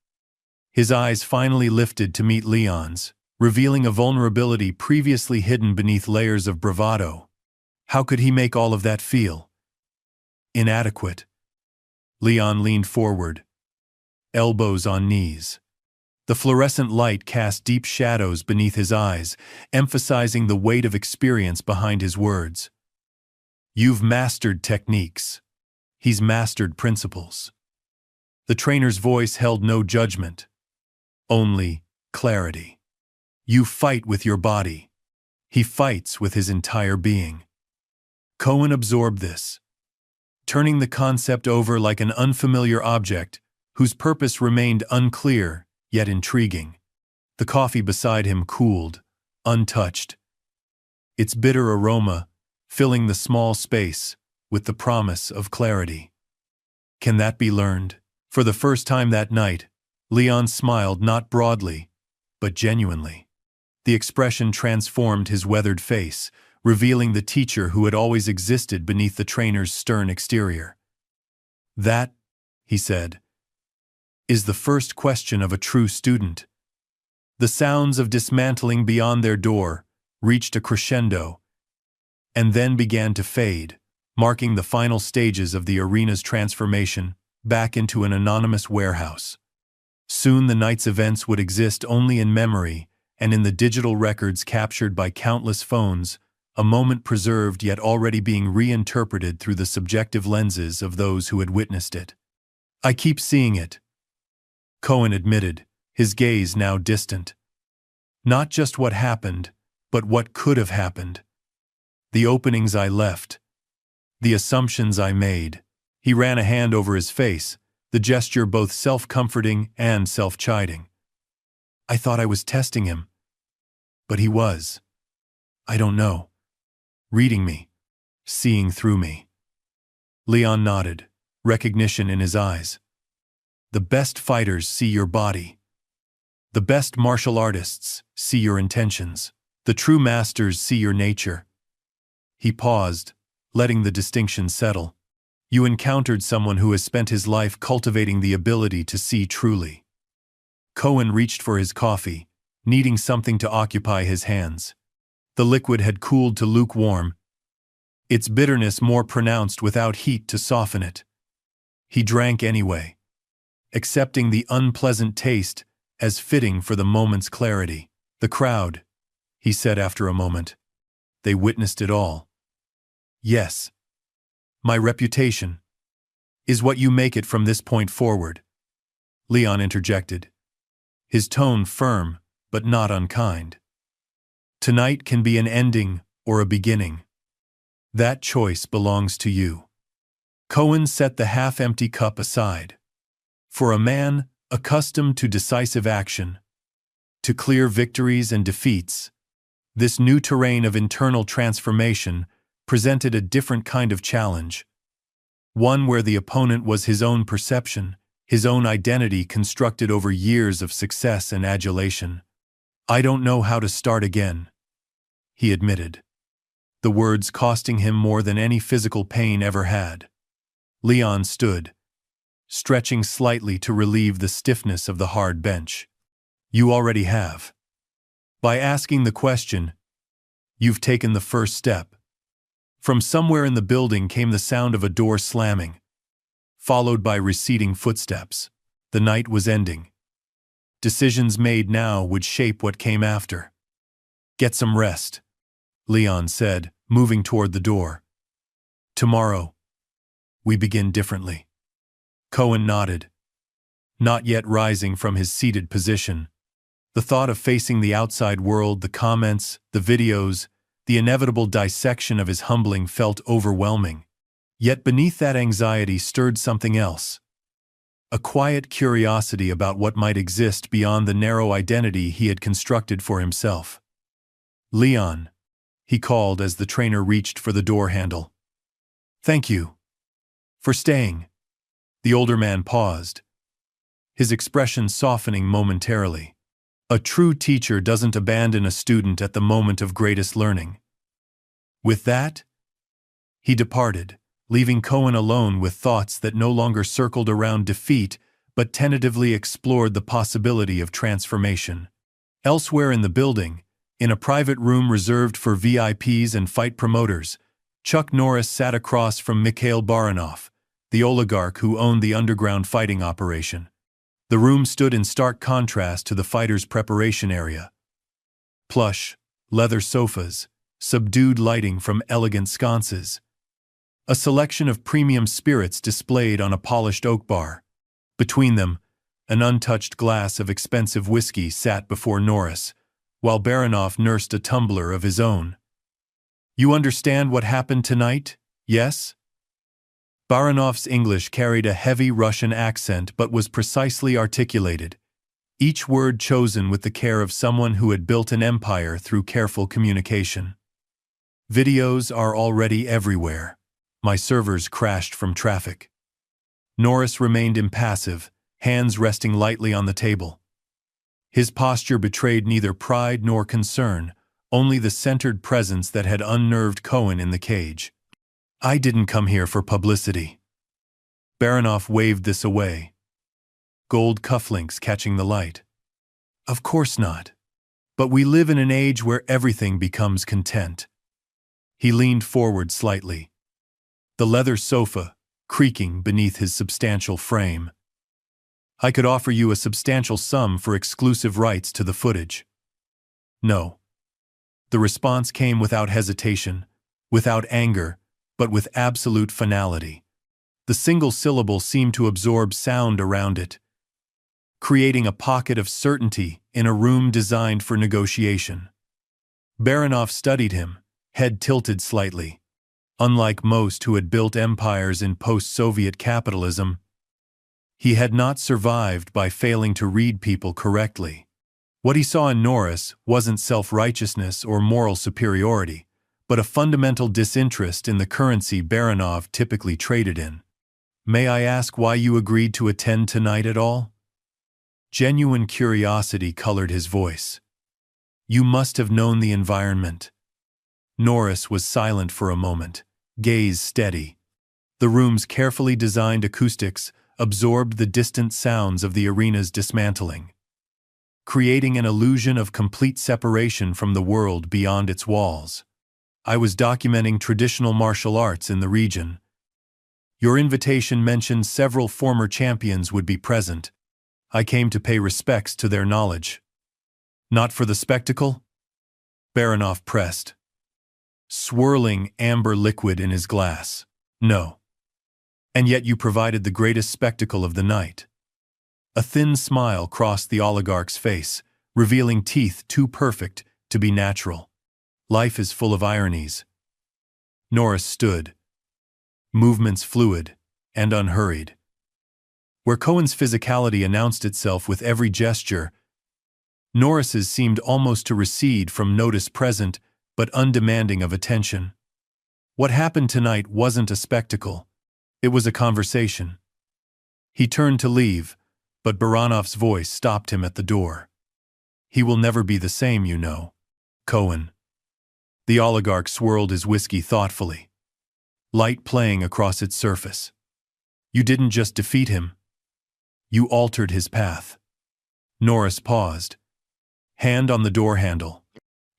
His eyes finally lifted to meet Leon's, revealing a vulnerability previously hidden beneath layers of bravado. How could he make all of that feel inadequate? Leon leaned forward, elbows on knees. The fluorescent light cast deep shadows beneath his eyes, emphasizing the weight of experience behind his words. "You've mastered techniques. He's mastered principles." The trainer's voice held no judgment, only clarity. "You fight with your body. He fights with his entire being." Cohen absorbed this, turning the concept over like an unfamiliar object whose purpose remained unclear yet intriguing. The coffee beside him cooled, untouched, its bitter aroma filling the small space with the promise of clarity. Can that be learned? For the first time that night, Leon smiled not broadly, but genuinely. The expression transformed his weathered face, revealing the teacher who had always existed beneath the trainer's stern exterior. "That," he said, "is the first question of a true student." The sounds of dismantling beyond their door reached a crescendo, and then began to fade, marking the final stages of the arena's transformation back into an anonymous warehouse. Soon the night's events would exist only in memory and in the digital records captured by countless phones, a moment preserved yet already being reinterpreted through the subjective lenses of those who had witnessed it. "I keep seeing it," Cohen admitted, his gaze now distant. "Not just what happened, but what could have happened. The openings I left, the assumptions I made." He ran a hand over his face, the gesture both self-comforting and self-chiding. "I thought I was testing him. But he was. I don't know. Reading me. Seeing through me." Leon nodded, recognition in his eyes. "The best fighters see your body. The best martial artists see your intentions. The true masters see your nature." He paused, letting the distinction settle. "You encountered someone who has spent his life cultivating the ability to see truly." Cohen reached for his coffee, needing something to occupy his hands. The liquid had cooled to lukewarm, its bitterness more pronounced without heat to soften it. He drank anyway, accepting the unpleasant taste as fitting for the moment's clarity. "The crowd," he said after a moment. "They witnessed it all." "Yes. My reputation is what you make it from this point forward," Leon interjected, his tone firm but not unkind. "Tonight can be an ending or a beginning. That choice belongs to you." Cohen set the half-empty cup aside. For a man accustomed to decisive action, to clear victories and defeats, this new terrain of internal transformation presented a different kind of challenge, one where the opponent was his own perception, his own identity constructed over years of success and adulation. "I don't know how to start again," he admitted, the words costing him more than any physical pain ever had. Leon stood, stretching slightly to relieve the stiffness of the hard bench. "You already have. By asking the question, you've taken the first step." From somewhere in the building came the sound of a door slamming, followed by receding footsteps. The night was ending. Decisions made now would shape what came after. "Get some rest," Leon said, moving toward the door. "Tomorrow, we begin differently." Cohen nodded, not yet rising from his seated position. The thought of facing the outside world, the comments, the videos, the inevitable dissection of his humbling felt overwhelming. Yet beneath that anxiety stirred something else. A quiet curiosity about what might exist beyond the narrow identity he had constructed for himself. "Leon," he called as the trainer reached for the door handle. "Thank you for staying." The older man paused, his expression softening momentarily. A true teacher doesn't abandon a student at the moment of greatest learning. With that, he departed, leaving Cohen alone with thoughts that no longer circled around defeat but tentatively explored the possibility of transformation. Elsewhere in the building, in a private room reserved for VIPs and fight promoters, Chuck Norris sat across from Mikhail Baranov, the oligarch who owned the underground fighting operation. The room stood in stark contrast to the fighters' preparation area. Plush, leather sofas, subdued lighting from elegant sconces. A selection of premium spirits displayed on a polished oak bar. Between them, an untouched glass of expensive whiskey sat before Norris, while Baranov nursed a tumbler of his own. "You understand what happened tonight, yes?" Baranov's English carried a heavy Russian accent but was precisely articulated, each word chosen with the care of someone who had built an empire through careful communication. "Videos are already everywhere. My servers crashed from traffic." Norris remained impassive, hands resting lightly on the table. His posture betrayed neither pride nor concern, only the centered presence that had unnerved Cohen in the cage. "I didn't come here for publicity." Baranov waved this away. Gold cufflinks catching the light. "Of course not. But we live in an age where everything becomes content." He leaned forward slightly, the leather sofa creaking beneath his substantial frame. "I could offer you a substantial sum for exclusive rights to the footage." "No." The response came without hesitation, without anger, but with absolute finality. The single syllable seemed to absorb sound around it, creating a pocket of certainty in a room designed for negotiation. Baranov studied him, head tilted slightly. Unlike most who had built empires in post-Soviet capitalism, he had not survived by failing to read people correctly. What he saw in Norris wasn't self-righteousness or moral superiority, but a fundamental disinterest in the currency Baranov typically traded in. "May I ask why you agreed to attend tonight at all?" Genuine curiosity colored his voice. "You must have known the environment." Norris was silent for a moment, gaze steady. The room's carefully designed acoustics absorbed the distant sounds of the arena's dismantling, creating an illusion of complete separation from the world beyond its walls. "I was documenting traditional martial arts in the region. Your invitation mentioned several former champions would be present. I came to pay respects to their knowledge." "Not for the spectacle?" Baranov pressed, swirling amber liquid in his glass. "No. And yet you provided the greatest spectacle of the night." A thin smile crossed the oligarch's face, revealing teeth too perfect to be natural. "Life is full of ironies." Norris stood, movements fluid and unhurried. Where Cohen's physicality announced itself with every gesture, Norris's seemed almost to recede from notice, present but undemanding of attention. What happened tonight wasn't a spectacle. It was a conversation. He turned to leave, but Baranov's voice stopped him at the door. "He will never be the same, you know, Cohen." The oligarch swirled his whiskey thoughtfully, light playing across its surface. "You didn't just defeat him. You altered his path." Norris paused, hand on the door handle.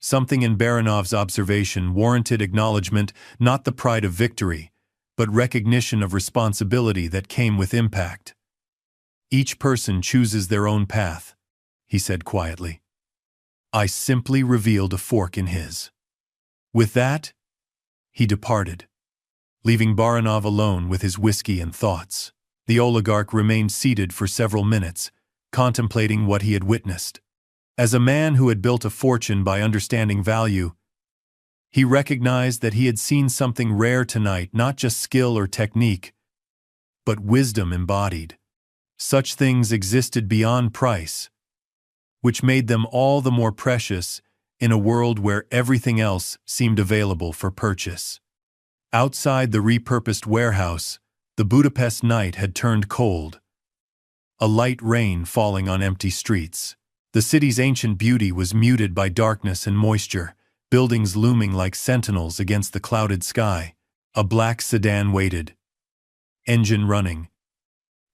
Something in Baranov's observation warranted acknowledgement, not the pride of victory, but recognition of responsibility that came with impact. "Each person chooses their own path," he said quietly. "I simply revealed a fork in his." With that, he departed, leaving Baranov alone with his whiskey and thoughts. The oligarch remained seated for several minutes, contemplating what he had witnessed. As a man who had built a fortune by understanding value, he recognized that he had seen something rare tonight, not just skill or technique, but wisdom embodied. Such things existed beyond price, which made them all the more precious in a world where everything else seemed available for purchase. Outside the repurposed warehouse, the Budapest night had turned cold, a light rain falling on empty streets. The city's ancient beauty was muted by darkness and moisture, buildings looming like sentinels against the clouded sky. A black sedan waited, engine running,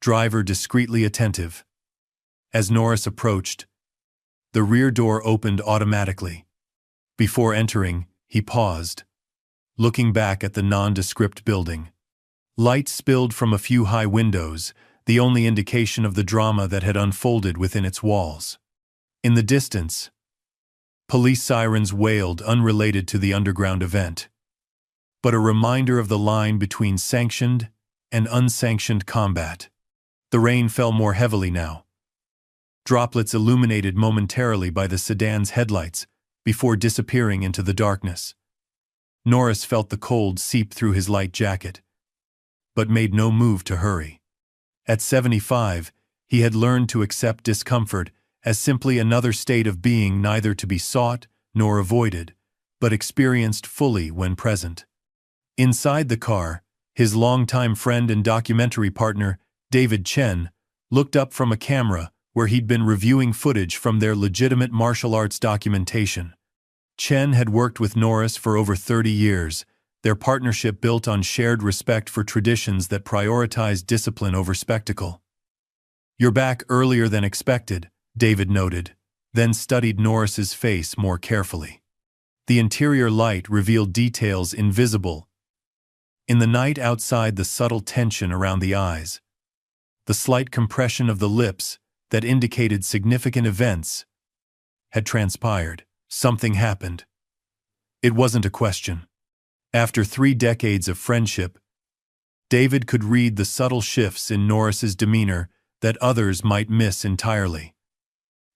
driver discreetly attentive. As Norris approached, the rear door opened automatically. Before entering, he paused, looking back at the nondescript building. Light spilled from a few high windows, the only indication of the drama that had unfolded within its walls. In the distance, police sirens wailed, unrelated to the underground event, but a reminder of the line between sanctioned and unsanctioned combat. The rain fell more heavily now, droplets illuminated momentarily by the sedan's headlights before disappearing into the darkness. Norris felt the cold seep through his light jacket, but made no move to hurry. At 75, he had learned to accept discomfort as simply another state of being, neither to be sought nor avoided, but experienced fully when present. Inside the car, his longtime friend and documentary partner, David Chen, looked up from a camera where he'd been reviewing footage from their legitimate martial arts documentation. Chen had worked with Norris for over 30 years, their partnership built on shared respect for traditions that prioritize discipline over spectacle. "You're back earlier than expected," David noted, then studied Norris's face more carefully. The interior light revealed details invisible in the night outside: the subtle tension around the eyes, the slight compression of the lips that indicated significant events had transpired. Something happened. It wasn't a question. After 3 decades of friendship, David could read the subtle shifts in Norris's demeanor that others might miss entirely.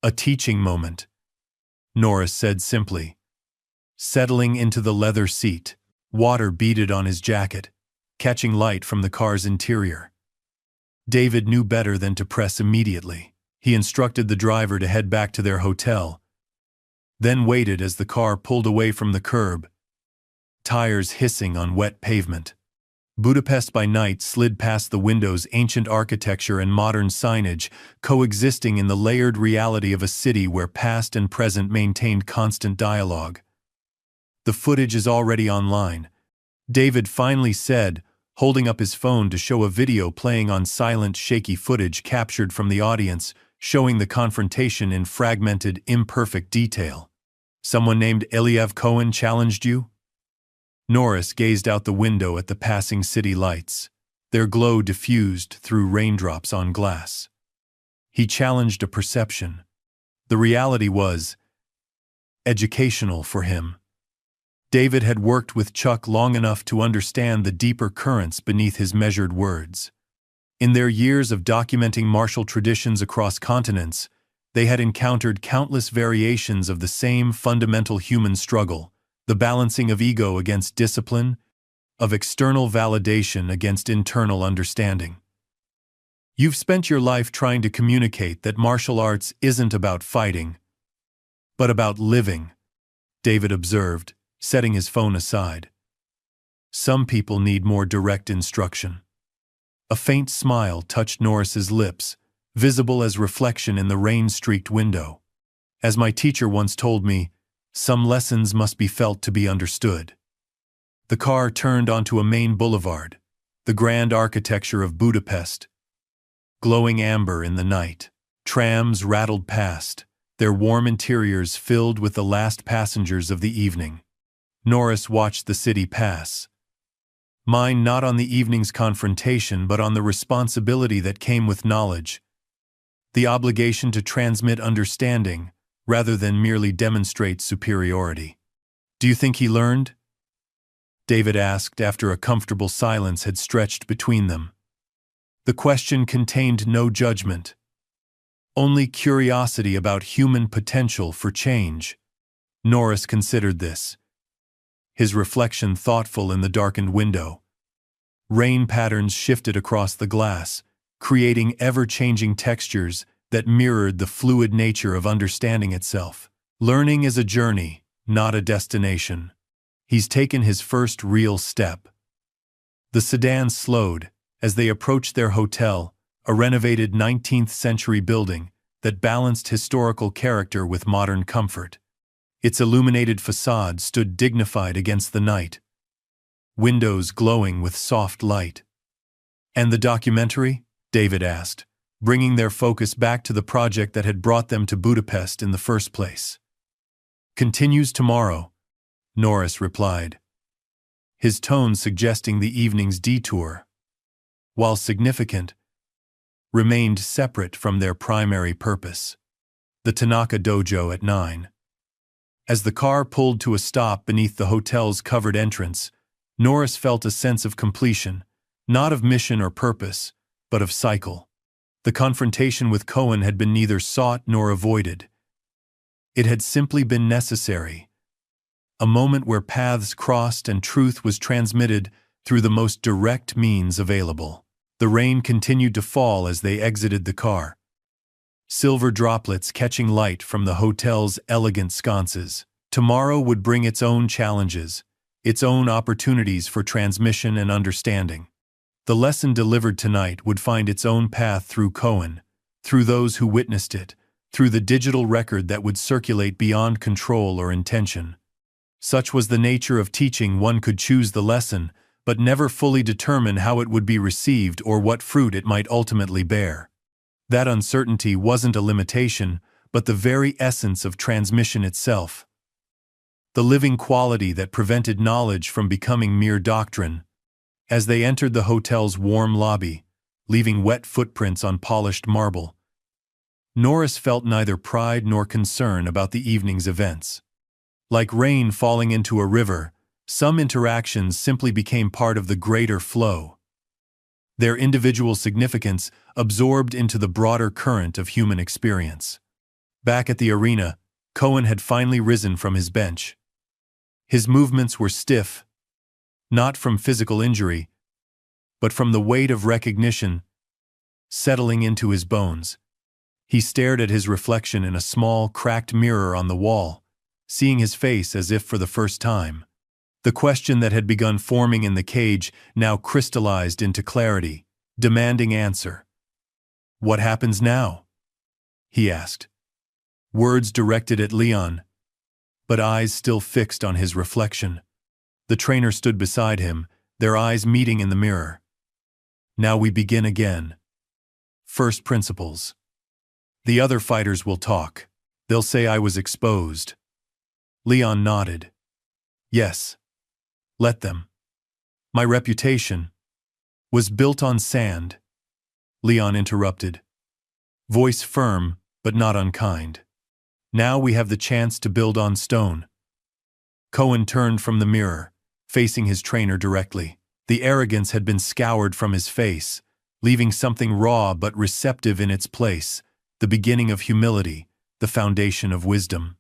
"A teaching moment," Norris said simply, settling into the leather seat. Water beaded on his jacket, catching light from the car's interior. David knew better than to press immediately. He instructed the driver to head back to their hotel, then waited as the car pulled away from the curb, tires hissing on wet pavement. Budapest by night slid past the windows, ancient architecture and modern signage coexisting in the layered reality of a city where past and present maintained constant dialogue. "The footage is already online," David finally said, holding up his phone to show a video playing on silent, shaky footage captured from the audience, showing the confrontation in fragmented, imperfect detail. "Someone named Eliev Cohen challenged you?" Norris gazed out the window at the passing city lights. Their glow diffused through raindrops on glass. He challenged a perception. The reality was educational for him. David had worked with Chuck long enough to understand the deeper currents beneath his measured words. In their years of documenting martial traditions across continents, they had encountered countless variations of the same fundamental human struggle, the balancing of ego against discipline, of external validation against internal understanding. "You've spent your life trying to communicate that martial arts isn't about fighting, but about living," David observed, setting his phone aside. "Some people need more direct instruction." A faint smile touched Norris's lips, visible as reflection in the rain-streaked window. "As my teacher once told me, some lessons must be felt to be understood." The car turned onto a main boulevard, the grand architecture of Budapest, glowing amber in the night. Trams rattled past, their warm interiors filled with the last passengers of the evening. Norris watched the city pass, mind not on the evening's confrontation but on the responsibility that came with knowledge, the obligation to transmit understanding rather than merely demonstrate superiority. "Do you think he learned?" David asked after a comfortable silence had stretched between them. The question contained no judgment, only curiosity about human potential for change. Norris considered this, his reflection thoughtful in the darkened window. Rain patterns shifted across the glass, creating ever-changing textures that mirrored the fluid nature of understanding itself. "Learning is a journey, not a destination. He's taken his first real step." The sedan slowed as they approached their hotel, a renovated 19th-century building that balanced historical character with modern comfort. Its illuminated facade stood dignified against the night, windows glowing with soft light. "And the documentary?" David asked, bringing their focus back to the project that had brought them to Budapest in the first place. "Continues tomorrow," Norris replied, his tone suggesting the evening's detour, while significant, remained separate from their primary purpose. The Tanaka Dojo at 9. As the car pulled to a stop beneath the hotel's covered entrance, Norris felt a sense of completion, not of mission or purpose, but of cycle. The confrontation with Cohen had been neither sought nor avoided. It had simply been necessary, a moment where paths crossed and truth was transmitted through the most direct means available. The rain continued to fall as they exited the car, silver droplets catching light from the hotel's elegant sconces. Tomorrow would bring its own challenges, its own opportunities for transmission and understanding. The lesson delivered tonight would find its own path through Cohen, through those who witnessed it, through the digital record that would circulate beyond control or intention. Such was the nature of teaching. One could choose the lesson, but never fully determine how it would be received or what fruit it might ultimately bear. That uncertainty wasn't a limitation, but the very essence of transmission itself. The living quality that prevented knowledge from becoming mere doctrine. As they entered the hotel's warm lobby, leaving wet footprints on polished marble, Norris felt neither pride nor concern about the evening's events. Like rain falling into a river, some interactions simply became part of the greater flow, their individual significance absorbed into the broader current of human experience. Back at the arena, Cohen had finally risen from his bench. His movements were stiff, not from physical injury, but from the weight of recognition settling into his bones. He stared at his reflection in a small, cracked mirror on the wall, seeing his face as if for the first time. The question that had begun forming in the cage now crystallized into clarity, demanding answer. "What happens now?" he asked. Words directed at Leon, but eyes still fixed on his reflection. The trainer stood beside him, their eyes meeting in the mirror. "Now we begin again. First principles. The other fighters will talk. They'll say I was exposed." Leon nodded. "Yes. Let them. My reputation was built on sand." Leon interrupted, voice firm but not unkind. "Now we have the chance to build on stone." Cohen turned from the mirror, facing his trainer directly. The arrogance had been scoured from his face, leaving something raw but receptive in its place, the beginning of humility, the foundation of wisdom.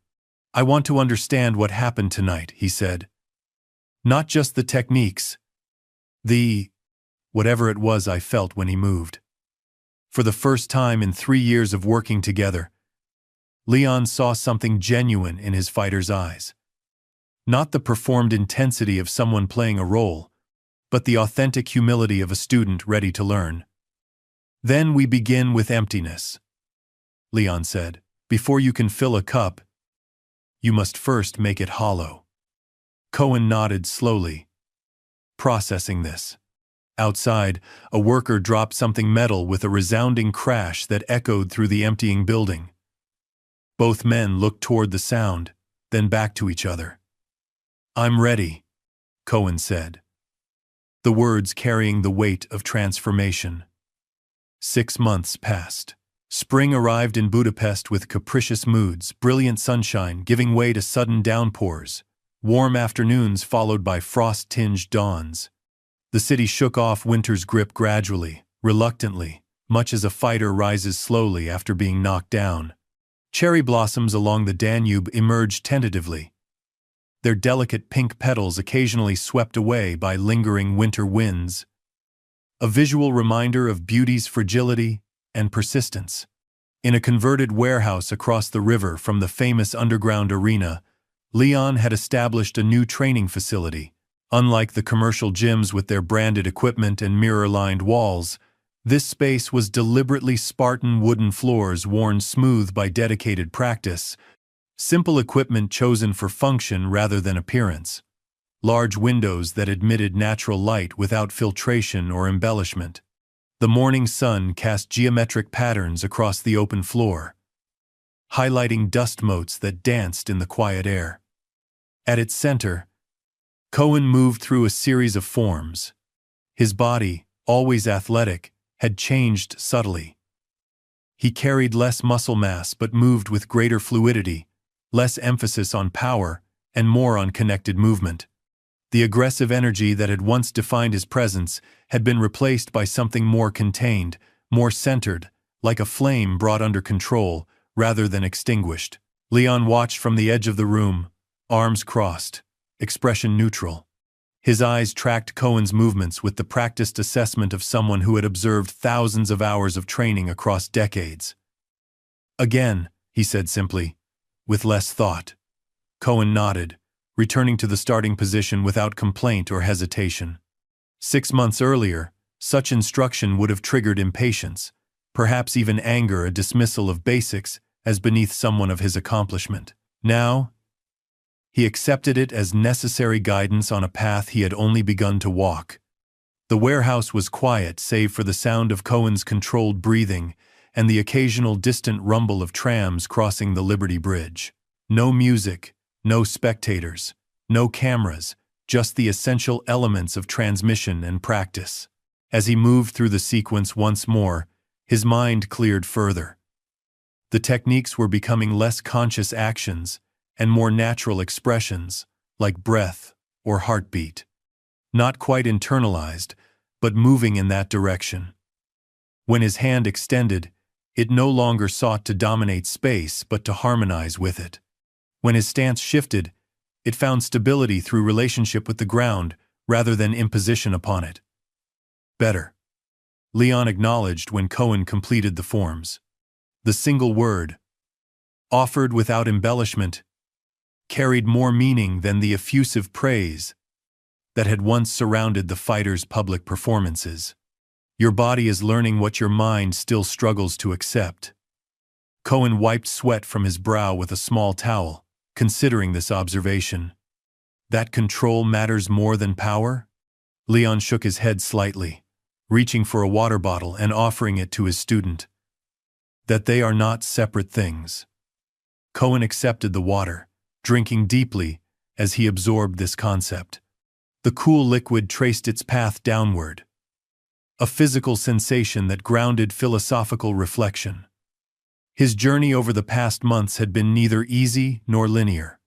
"I want to understand what happened tonight," he said. "Not just the techniques. Whatever it was I felt when he moved." For the first time in 3 years of working together, Leon saw something genuine in his fighter's eyes. Not the performed intensity of someone playing a role, but the authentic humility of a student ready to learn. "Then we begin with emptiness," Leon said. "Before you can fill a cup, you must first make it hollow." Cohen nodded slowly, processing this. Outside, a worker dropped something metal with a resounding crash that echoed through the emptying building. Both men looked toward the sound, then back to each other. "I'm ready," Cohen said, the words carrying the weight of transformation. 6 months passed. Spring arrived in Budapest with capricious moods, brilliant sunshine giving way to sudden downpours, warm afternoons followed by frost-tinged dawns. The city shook off winter's grip gradually, reluctantly, much as a fighter rises slowly after being knocked down. Cherry blossoms along the Danube emerged tentatively, their delicate pink petals occasionally swept away by lingering winter winds. A visual reminder of beauty's fragility and persistence. In a converted warehouse across the river from the famous underground arena, Leon had established a new training facility. Unlike the commercial gyms with their branded equipment and mirror-lined walls, this space was deliberately Spartan wooden floors worn smooth by dedicated practice, simple equipment chosen for function rather than appearance, large windows that admitted natural light without filtration or embellishment. The morning sun cast geometric patterns across the open floor, highlighting dust motes that danced in the quiet air. At its center, Cohen moved through a series of forms. His body, always athletic, had changed subtly. He carried less muscle mass but moved with greater fluidity, less emphasis on power, and more on connected movement. The aggressive energy that had once defined his presence had been replaced by something more contained, more centered, like a flame brought under control rather than extinguished. Leon watched from the edge of the room, arms crossed, expression neutral. His eyes tracked Cohen's movements with the practiced assessment of someone who had observed thousands of hours of training across decades. "Again," he said simply, with less thought. Cohen nodded, returning to the starting position without complaint or hesitation. 6 months earlier, such instruction would have triggered impatience, perhaps even anger, a dismissal of basics as beneath someone of his accomplishment. Now, he accepted it as necessary guidance on a path he had only begun to walk. The warehouse was quiet save for the sound of Cohen's controlled breathing and the occasional distant rumble of trams crossing the Liberty Bridge. No music, no spectators, no cameras, just the essential elements of transmission and practice. As he moved through the sequence once more, his mind cleared further. The techniques were becoming less conscious actions and more natural expressions, like breath or heartbeat. Not quite internalized, but moving in that direction. When his hand extended, it no longer sought to dominate space but to harmonize with it. When his stance shifted, it found stability through relationship with the ground rather than imposition upon it. Better, Leon acknowledged when Cohen completed the forms. The single word, offered without embellishment, carried more meaning than the effusive praise that had once surrounded the fighter's public performances. Your body is learning what your mind still struggles to accept. Cohen wiped sweat from his brow with a small towel, considering this observation. That control matters more than power? Leon shook his head slightly, reaching for a water bottle and offering it to his student. That they are not separate things. Cohen accepted the water, drinking deeply as he absorbed this concept. The cool liquid traced its path downward. A physical sensation that grounded philosophical reflection. His journey over the past months had been neither easy nor linear.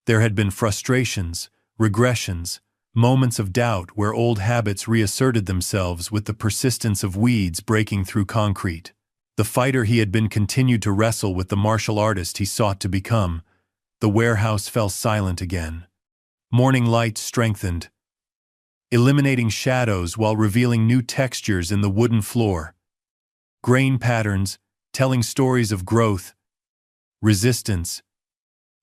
There had been frustrations, regressions, moments of doubt where old habits reasserted themselves with the persistence of weeds breaking through concrete. The fighter he had been continued to wrestle with the martial artist he sought to become. The warehouse fell silent again. Morning light strengthened, eliminating shadows while revealing new textures in the wooden floor. Grain patterns, telling stories of growth, resistance,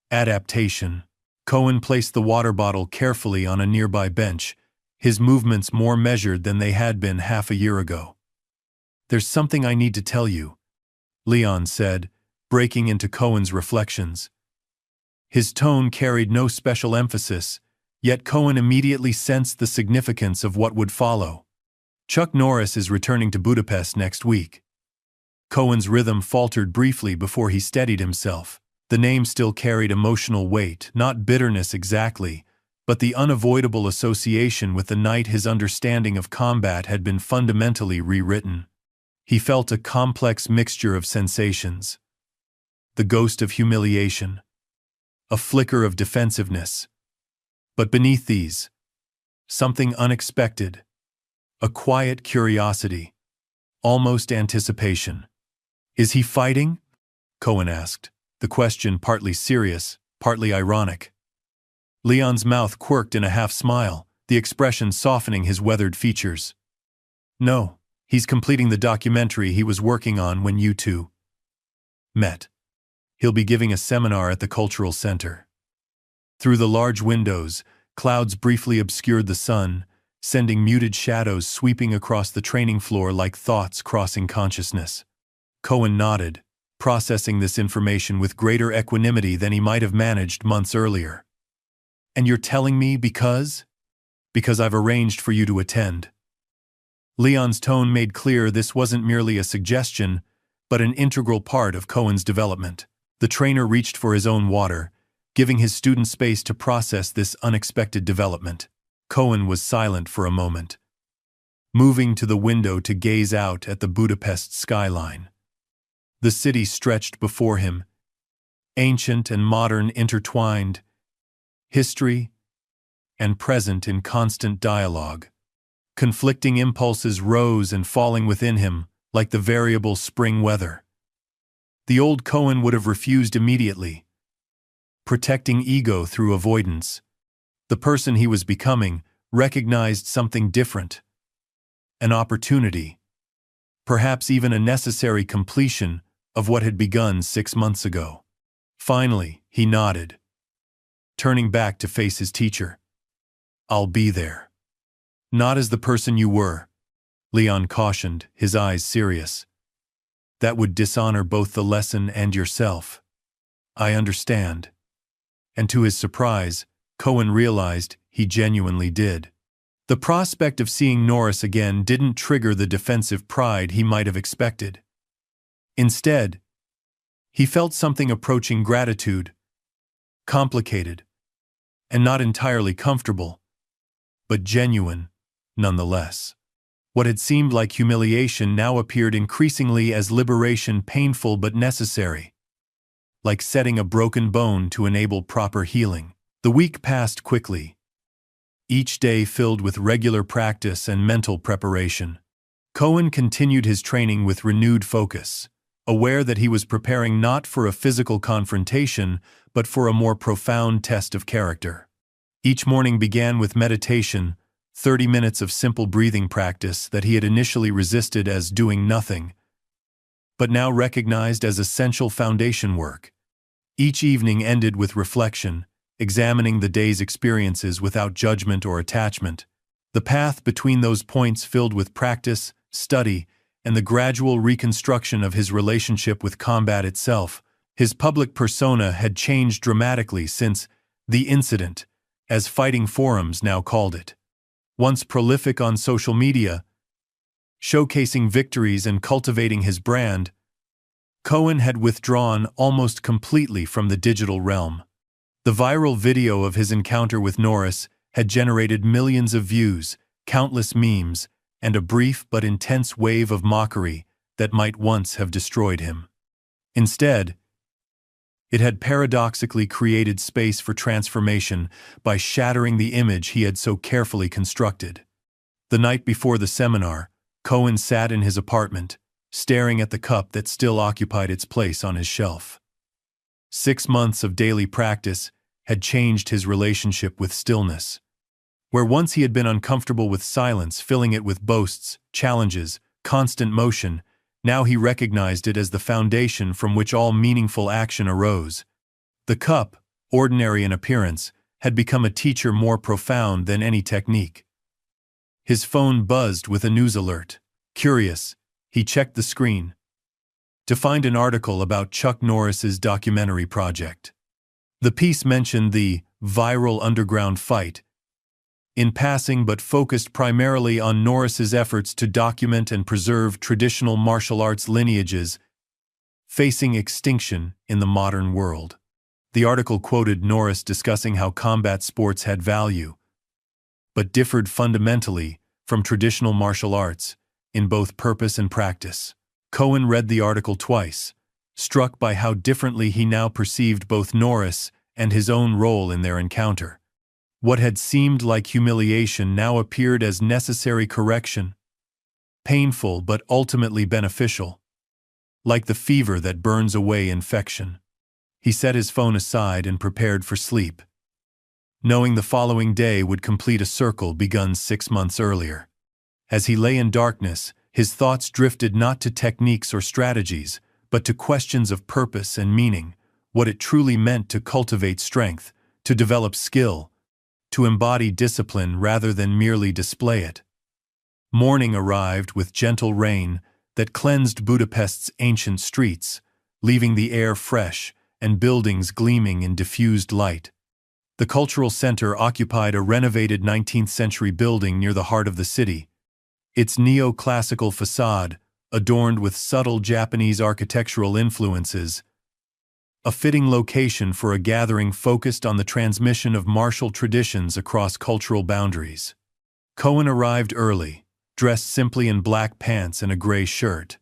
adaptation. Cohen placed the water bottle carefully on a nearby bench, his movements more measured than they had been half a year ago. There's something I need to tell you, Leon said, breaking into Cohen's reflections. His tone carried no special emphasis, yet Cohen immediately sensed the significance of what would follow. Chuck Norris is returning to Budapest next week. Cohen's rhythm faltered briefly before he steadied himself. The name still carried emotional weight, not bitterness exactly, but the unavoidable association with the night his understanding of combat had been fundamentally rewritten. He felt a complex mixture of sensations. The ghost of humiliation. A flicker of defensiveness. But beneath these, something unexpected. A quiet curiosity. Almost anticipation. Is he fighting? Cohen asked, the question partly serious, partly ironic. Leon's mouth quirked in a half-smile, the expression softening his weathered features. No, he's completing the documentary he was working on when you two met. He'll be giving a seminar at the Cultural Center. Through the large windows, clouds briefly obscured the sun, sending muted shadows sweeping across the training floor like thoughts crossing consciousness. Cohen nodded, processing this information with greater equanimity than he might have managed months earlier. And you're telling me because? Because I've arranged for you to attend. Leon's tone made clear this wasn't merely a suggestion, but an integral part of Cohen's development. The trainer reached for his own water, giving his student space to process this unexpected development. Cohen was silent for a moment, moving to the window to gaze out at the Budapest skyline. The city stretched before him, ancient and modern intertwined, history and present in constant dialogue. Conflicting impulses rose and falling within him like the variable spring weather. The old Cohen would have refused immediately, protecting ego through avoidance. The person he was becoming recognized something different. An opportunity, perhaps even a necessary completion of what had begun 6 months ago. Finally, he nodded, turning back to face his teacher. I'll be there. Not as the person you were, Leon cautioned, his eyes serious. That would dishonor both the lesson and yourself. I understand. And to his surprise, Cohen realized he genuinely did. The prospect of seeing Norris again didn't trigger the defensive pride he might have expected. Instead, he felt something approaching gratitude, complicated, and not entirely comfortable, but genuine, nonetheless. What had seemed like humiliation now appeared increasingly as liberation, painful but necessary, like setting a broken bone to enable proper healing. The week passed quickly, each day filled with regular practice and mental preparation. Cohen continued his training with renewed focus, aware that he was preparing not for a physical confrontation, but for a more profound test of character. Each morning began with meditation, 30 minutes of simple breathing practice that he had initially resisted as doing nothing, but now recognized as essential foundation work. Each evening ended with reflection, examining the day's experiences without judgment or attachment. The path between those points filled with practice, study, and the gradual reconstruction of his relationship with combat itself. His public persona had changed dramatically since the incident, as fighting forums now called it. Once prolific on social media, showcasing victories and cultivating his brand, Cohen had withdrawn almost completely from the digital realm. The viral video of his encounter with Norris had generated millions of views, countless memes, and a brief but intense wave of mockery that might once have destroyed him. Instead, it had paradoxically created space for transformation by shattering the image he had so carefully constructed. The night before the seminar, Cohen sat in his apartment, staring at the cup that still occupied its place on his shelf. 6 months of daily practice had changed his relationship with stillness. Where once he had been uncomfortable with silence, filling it with boasts, challenges, constant motion, now he recognized it as the foundation from which all meaningful action arose. The cup, ordinary in appearance, had become a teacher more profound than any technique. His phone buzzed with a news alert. Curious, he checked the screen to find an article about Chuck Norris's documentary project. The piece mentioned the viral underground fight, in passing but focused primarily on Norris's efforts to document and preserve traditional martial arts lineages facing extinction in the modern world. The article quoted Norris discussing how combat sports had value, but differed fundamentally from traditional martial arts in both purpose and practice. Cohen read the article twice, struck by how differently he now perceived both Norris and his own role in their encounter. What had seemed like humiliation now appeared as necessary correction, painful but ultimately beneficial, like the fever that burns away infection. He set his phone aside and prepared for sleep, knowing the following day would complete a circle begun 6 months earlier. As he lay in darkness, his thoughts drifted not to techniques or strategies, but to questions of purpose and meaning, what it truly meant to cultivate strength, to develop skill, to embody discipline rather than merely display it. Morning arrived with gentle rain that cleansed Budapest's ancient streets, leaving the air fresh and buildings gleaming in diffused light. The cultural center occupied a renovated 19th-century building near the heart of the city, its neoclassical facade adorned with subtle Japanese architectural influences, a fitting location for a gathering focused on the transmission of martial traditions across cultural boundaries. Cohen arrived early, dressed simply in black pants and a gray shirt.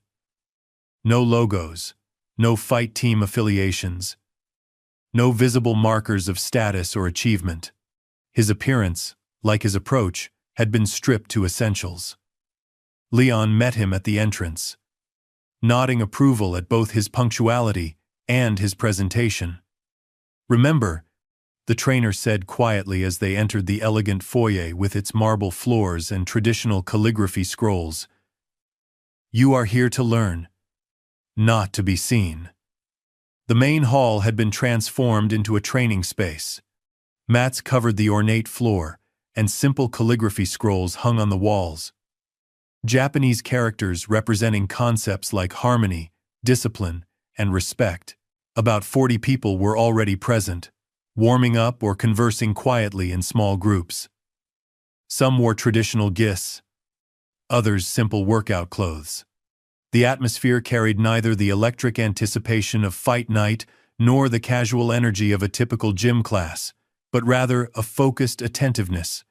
No logos, no fight team affiliations, no visible markers of status or achievement. His appearance, like his approach, had been stripped to essentials. Leon met him at the entrance, nodding approval at both his punctuality and his presentation. "Remember," the trainer said quietly as they entered the elegant foyer with its marble floors and traditional calligraphy scrolls, "you are here to learn, not to be seen." The main hall had been transformed into a training space. Mats covered the ornate floor, and simple calligraphy scrolls hung on the walls. Japanese characters representing concepts like harmony, discipline, and respect. About 40 people were already present, warming up or conversing quietly in small groups. Some wore traditional gis, others simple workout clothes. The atmosphere carried neither the electric anticipation of fight night nor the casual energy of a typical gym class, but rather a focused attentiveness.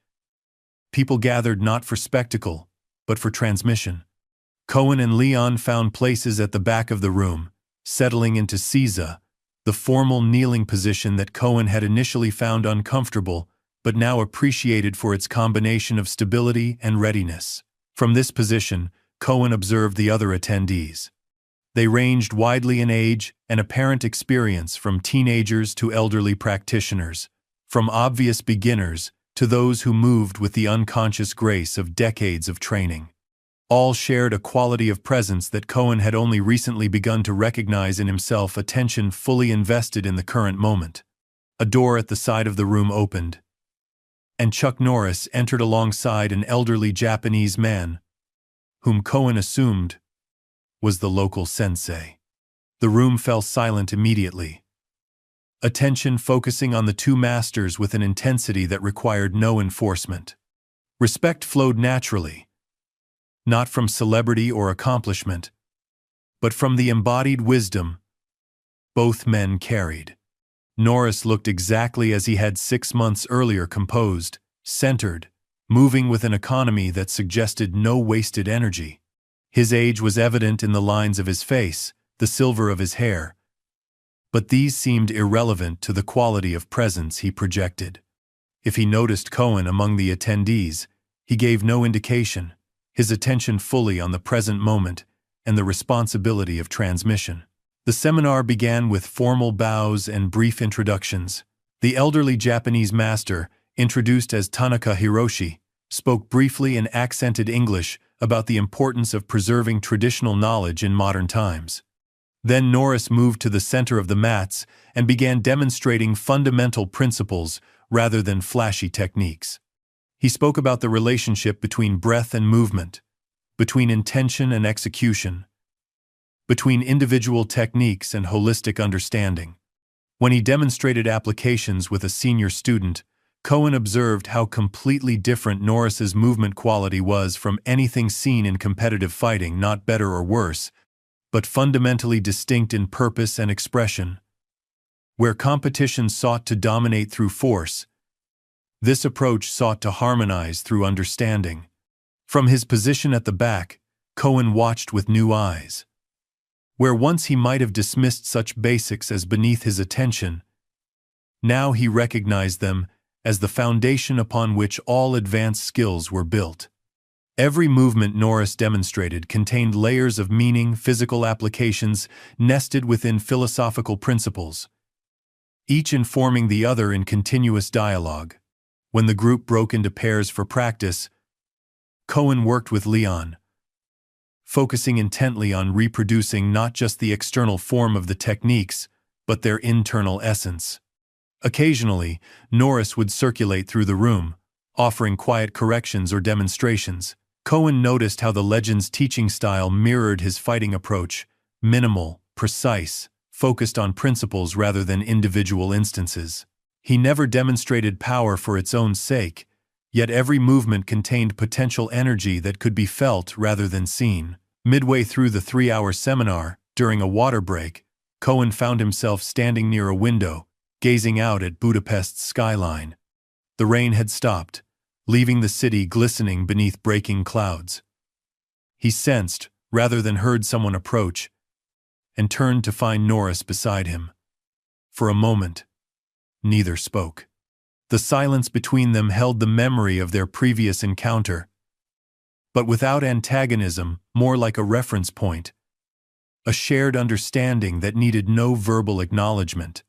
People gathered not for spectacle, but for transmission. Cohen and Leon found places at the back of the room, settling into Caesar, the formal kneeling position that Cohen had initially found uncomfortable, but now appreciated for its combination of stability and readiness. From this position, Cohen observed the other attendees. They ranged widely in age and apparent experience, from teenagers to elderly practitioners, from obvious beginners to those who moved with the unconscious grace of decades of training. All shared a quality of presence that Cohen had only recently begun to recognize in himself, attention fully invested in the current moment. A door at the side of the room opened, and Chuck Norris entered alongside an elderly Japanese man, whom Cohen assumed was the local sensei. The room fell silent immediately, attention focusing on the two masters with an intensity that required no enforcement. Respect flowed naturally, not from celebrity or accomplishment, but from the embodied wisdom both men carried. Norris looked exactly as he had 6 months earlier, composed, centered, moving with an economy that suggested no wasted energy. His age was evident in the lines of his face, the silver of his hair, but these seemed irrelevant to the quality of presence he projected. If he noticed Cohen among the attendees, he gave no indication, his attention fully on the present moment and the responsibility of transmission. The seminar began with formal bows and brief introductions. The elderly Japanese master, introduced as Tanaka Hiroshi, spoke briefly in accented English about the importance of preserving traditional knowledge in modern times. Then Norris moved to the center of the mats and began demonstrating fundamental principles rather than flashy techniques. He spoke about the relationship between breath and movement, between intention and execution, between individual techniques and holistic understanding. When he demonstrated applications with a senior student, Cohen observed how completely different Norris's movement quality was from anything seen in competitive fighting, not better or worse, but fundamentally distinct in purpose and expression. Where competition sought to dominate through force, this approach sought to harmonize through understanding. From his position at the back, Cohen watched with new eyes. Where once he might have dismissed such basics as beneath his attention, now he recognized them as the foundation upon which all advanced skills were built. Every movement Norris demonstrated contained layers of meaning, physical applications nested within philosophical principles, each informing the other in continuous dialogue. When the group broke into pairs for practice, Cohen worked with Leon, focusing intently on reproducing not just the external form of the techniques, but their internal essence. Occasionally, Norris would circulate through the room, offering quiet corrections or demonstrations. Cohen noticed how the legend's teaching style mirrored his fighting approach, minimal, precise, focused on principles rather than individual instances. He never demonstrated power for its own sake, yet every movement contained potential energy that could be felt rather than seen. Midway through the 3-hour seminar, during a water break, Cohen found himself standing near a window, gazing out at Budapest's skyline. The rain had stopped, leaving the city glistening beneath breaking clouds. He sensed, rather than heard, someone approach, and turned to find Norris beside him. For a moment, neither spoke. The silence between them held the memory of their previous encounter, but without antagonism, more like a reference point, a shared understanding that needed no verbal acknowledgement.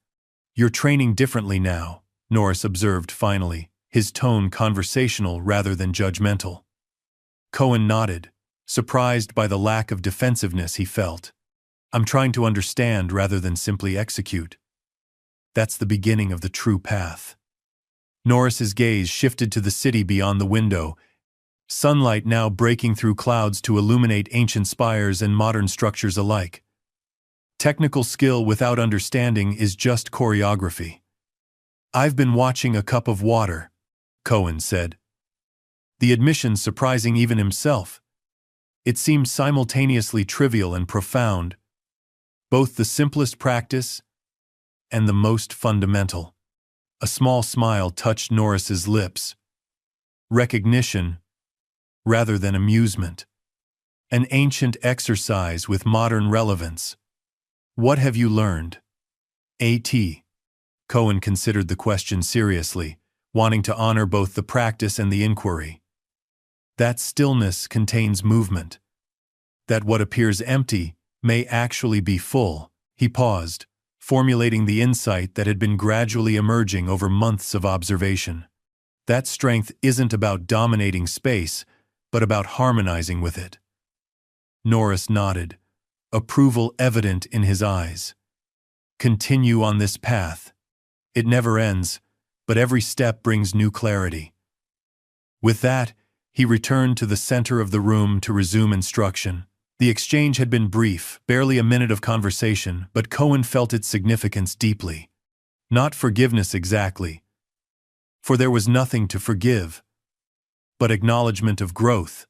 "You're training differently now," Norris observed finally, his tone conversational rather than judgmental. Cohen nodded, surprised by the lack of defensiveness he felt. "I'm trying to understand rather than simply execute. That's the beginning of the true path." Norris's gaze shifted to the city beyond the window, sunlight now breaking through clouds to illuminate ancient spires and modern structures alike. Technical skill without understanding is just choreography. I've been watching A Cup of Water, Cohen said. The admission surprising even himself. It seemed simultaneously trivial and profound, both the simplest practice and the most fundamental. A small smile touched Norris's lips. Recognition, rather than amusement. An ancient exercise with modern relevance. What have you learned? A.T. Cohen considered the question seriously, wanting to honor both the practice and the inquiry. That stillness contains movement. That what appears empty may actually be full. He paused, formulating the insight that had been gradually emerging over months of observation. That strength isn't about dominating space, but about harmonizing with it. Norris nodded, approval evident in his eyes. Continue on this path. It never ends, but every step brings new clarity. With that, he returned to the center of the room to resume instruction. The exchange had been brief, barely a minute of conversation, but Cohen felt its significance deeply. Not forgiveness exactly, for there was nothing to forgive, but acknowledgement of growth,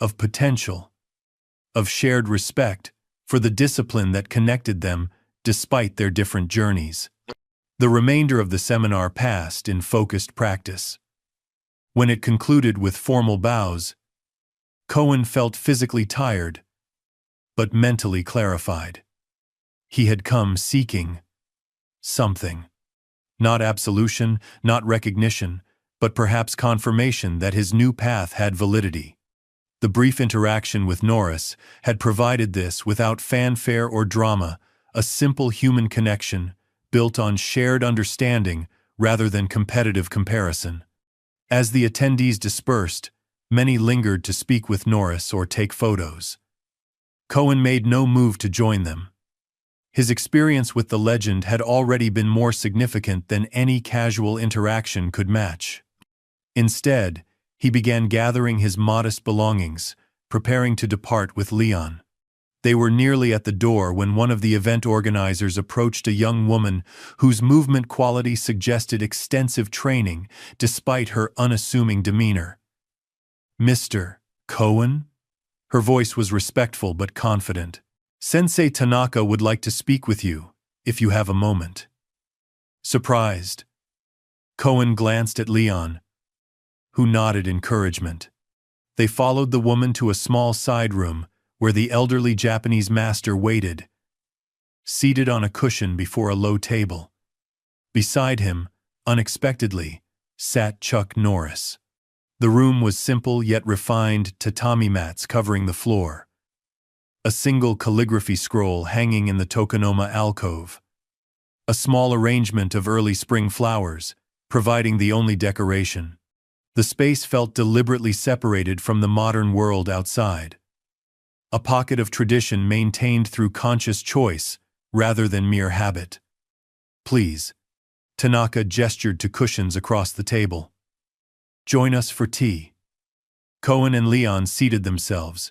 of potential, of shared respect for the discipline that connected them despite their different journeys. The remainder of the seminar passed in focused practice. When it concluded with formal bows, Cohen felt physically tired, but mentally clarified. He had come seeking something. Not absolution, not recognition, but perhaps confirmation that his new path had validity. The brief interaction with Norris had provided this without fanfare or drama, a simple human connection built on shared understanding rather than competitive comparison. As the attendees dispersed, many lingered to speak with Norris or take photos. Cohen made no move to join them. His experience with the legend had already been more significant than any casual interaction could match. Instead, he began gathering his modest belongings, preparing to depart with Leon. They were nearly at the door when one of the event organizers approached a young woman whose movement quality suggested extensive training despite her unassuming demeanor. "Mr. Cohen?" Her voice was respectful but confident. "Sensei Tanaka would like to speak with you, if you have a moment." Surprised, Cohen glanced at Leon, who nodded encouragement. They followed the woman to a small side room where the elderly Japanese master waited, seated on a cushion before a low table. Beside him, unexpectedly, sat Chuck Norris. The room was simple yet refined, tatami mats covering the floor. A single calligraphy scroll hanging in the tokonoma alcove. A small arrangement of early spring flowers, providing the only decoration. The space felt deliberately separated from the modern world outside. A pocket of tradition maintained through conscious choice, rather than mere habit. "Please." Tanaka gestured to cushions across the table. "Join us for tea." Cohen and Leon seated themselves,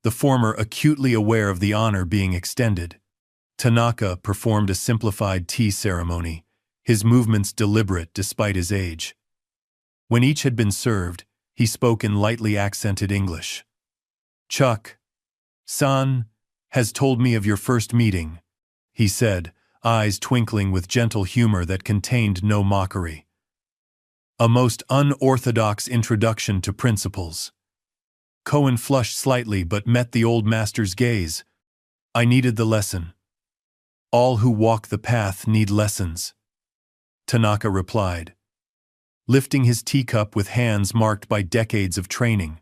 the former acutely aware of the honor being extended. Tanaka performed a simplified tea ceremony, his movements deliberate despite his age. When each had been served, he spoke in lightly accented English. "Chuck-san has told me of your first meeting," he said, eyes twinkling with gentle humor that contained no mockery. "A most unorthodox introduction to principles." Cohen flushed slightly but met the old master's gaze. "I needed the lesson." "All who walk the path need lessons," Tanaka replied, lifting his teacup with hands marked by decades of training.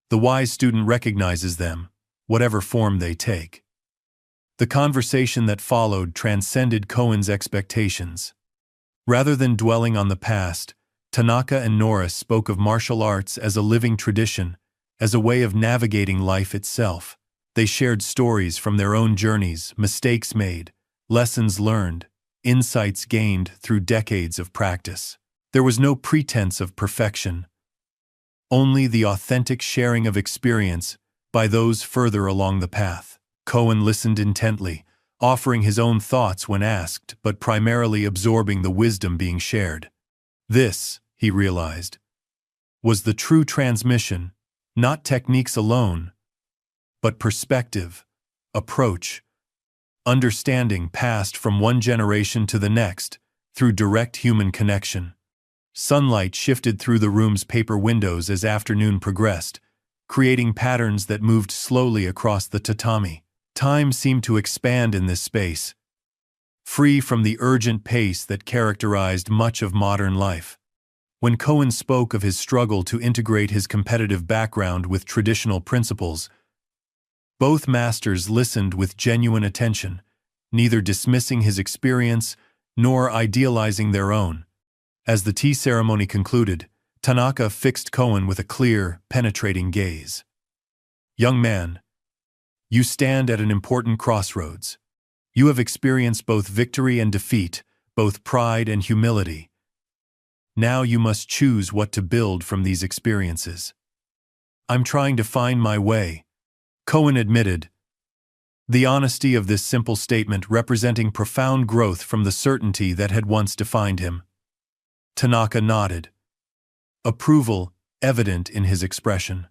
"The wise student recognizes them, whatever form they take." The conversation that followed transcended Cohen's expectations. Rather than dwelling on the past, Tanaka and Norris spoke of martial arts as a living tradition, as a way of navigating life itself. They shared stories from their own journeys, mistakes made, lessons learned, insights gained through decades of practice. There was no pretense of perfection, only the authentic sharing of experience by those further along the path. Cohen listened intently, offering his own thoughts when asked, but primarily absorbing the wisdom being shared. This, he realized, was the true transmission, not techniques alone, but perspective, approach, understanding passed from one generation to the next through direct human connection. Sunlight shifted through the room's paper windows as afternoon progressed, creating patterns that moved slowly across the tatami. Time seemed to expand in this space, free from the urgent pace that characterized much of modern life. When Cohen spoke of his struggle to integrate his competitive background with traditional principles, both masters listened with genuine attention, neither dismissing his experience nor idealizing their own. As the tea ceremony concluded, Tanaka fixed Cohen with a clear, penetrating gaze. "Young man, you stand at an important crossroads. You have experienced both victory and defeat, both pride and humility. Now you must choose what to build from these experiences." "I'm trying to find my way," Cohen admitted, the honesty of this simple statement representing profound growth from the certainty that had once defined him. Tanaka nodded, approval evident in his expression.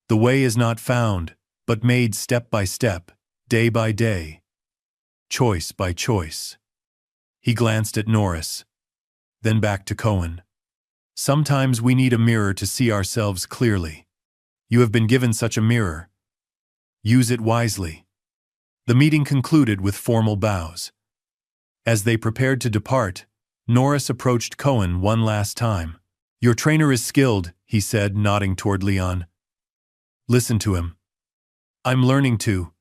"The way is not found, but made step by step, day by day, choice by choice." He glanced at Norris, then back to Cohen. "Sometimes we need a mirror to see ourselves clearly. You have been given such a mirror. Use it wisely." The meeting concluded with formal bows. As they prepared to depart, Norris approached Cohen one last time. "Your trainer is skilled," he said, nodding toward Leon. "Listen to him." "I'm learning to,"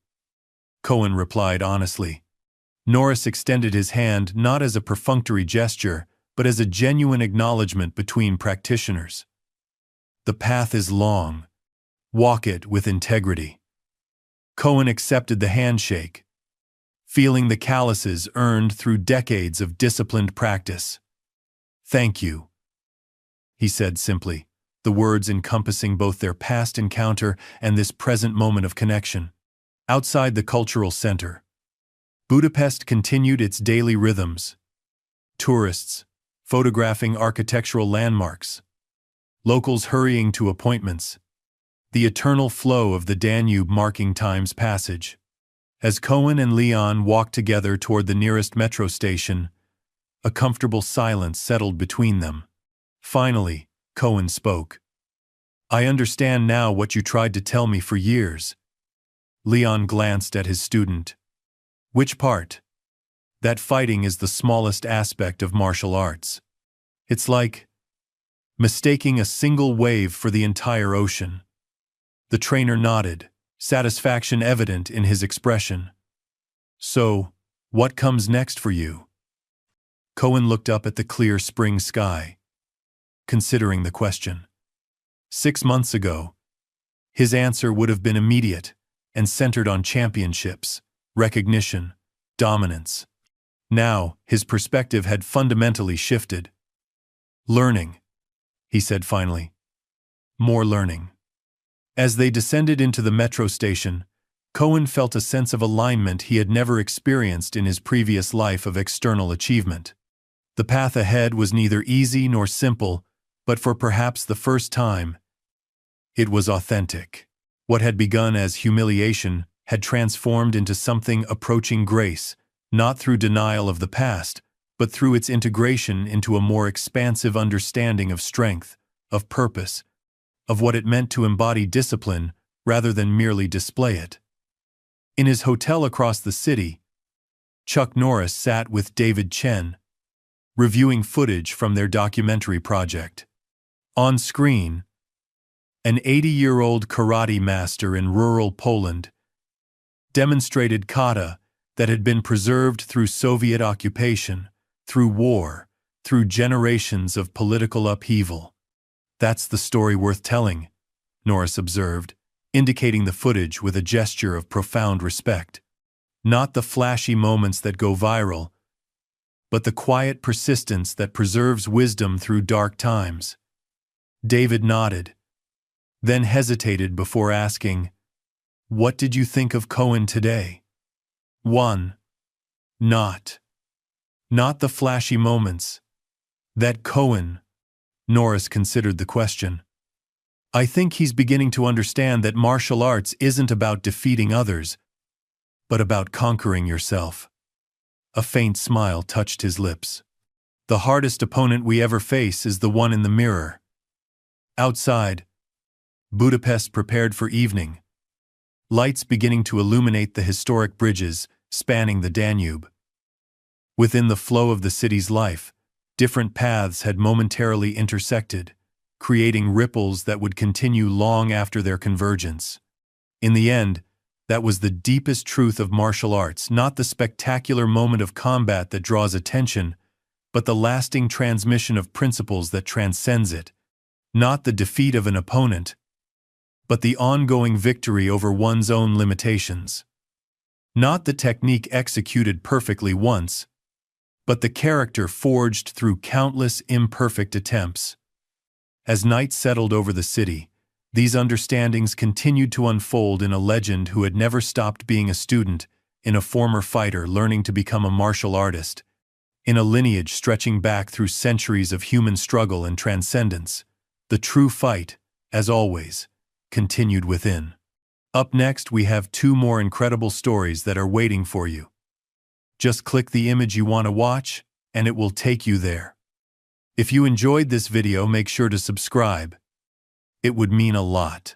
Cohen replied honestly. Norris extended his hand not as a perfunctory gesture, but as a genuine acknowledgement between practitioners. "The path is long. Walk it with integrity." Cohen accepted the handshake, feeling the calluses earned through decades of disciplined practice. "Thank you," he said simply, the words encompassing both their past encounter and this present moment of connection. Outside the cultural center, Budapest continued its daily rhythms. Tourists, photographing architectural landmarks. Locals hurrying to appointments. The eternal flow of the Danube marking time's passage. As Cohen and Leon walked together toward the nearest metro station, a comfortable silence settled between them. Finally, Cohen spoke. "I understand now what you tried to tell me for years." Leon glanced at his student. "Which part?" "That fighting is the smallest aspect of martial arts. It's like mistaking a single wave for the entire ocean." The trainer nodded, satisfaction evident in his expression. "So, what comes next for you?" Cohen looked up at the clear spring sky, considering the question. 6 months ago, his answer would have been immediate and centered on championships, recognition, dominance. Now, his perspective had fundamentally shifted. "Learning," he said finally. "More learning." As they descended into the metro station, Cohen felt a sense of alignment he had never experienced in his previous life of external achievement. The path ahead was neither easy nor simple, but for perhaps the first time, it was authentic. What had begun as humiliation had transformed into something approaching grace, not through denial of the past, but through its integration into a more expansive understanding of strength, of purpose, of what it meant to embody discipline rather than merely display it. In his hotel across the city, Chuck Norris sat with David Chen, reviewing footage from their documentary project. On screen, an 80-year-old karate master in rural Poland demonstrated kata that had been preserved through Soviet occupation, through war, through generations of political upheaval. "That's the story worth telling," Norris observed, indicating the footage with a gesture of profound respect. "Not the flashy moments that go viral, but the quiet persistence that preserves wisdom through dark times." David nodded, then hesitated before asking, What did you think of Cohen today? 1. Not the flashy moments. That Cohen, Norris considered the question. I think he's beginning to understand that martial arts isn't about defeating others, but about conquering yourself. A faint smile touched his lips. The hardest opponent we ever face is the one in the mirror. Outside, Budapest prepared for evening. Lights beginning to illuminate the historic bridges spanning the Danube. Within the flow of the city's life, different paths had momentarily intersected, creating ripples that would continue long after their convergence. In the end, that was the deepest truth of martial arts, not the spectacular moment of combat that draws attention, but the lasting transmission of principles that transcends it. Not the defeat of an opponent, but the ongoing victory over one's own limitations. Not the technique executed perfectly once, but the character forged through countless imperfect attempts. As night settled over the city, these understandings continued to unfold in a legend who had never stopped being a student, in a former fighter learning to become a martial artist, in a lineage stretching back through centuries of human struggle and transcendence. The true fight, as always, continued within. Up next, we have 2 more incredible stories that are waiting for you. Just click the image you want to watch, and it will take you there. If you enjoyed this video, make sure to subscribe. It would mean a lot.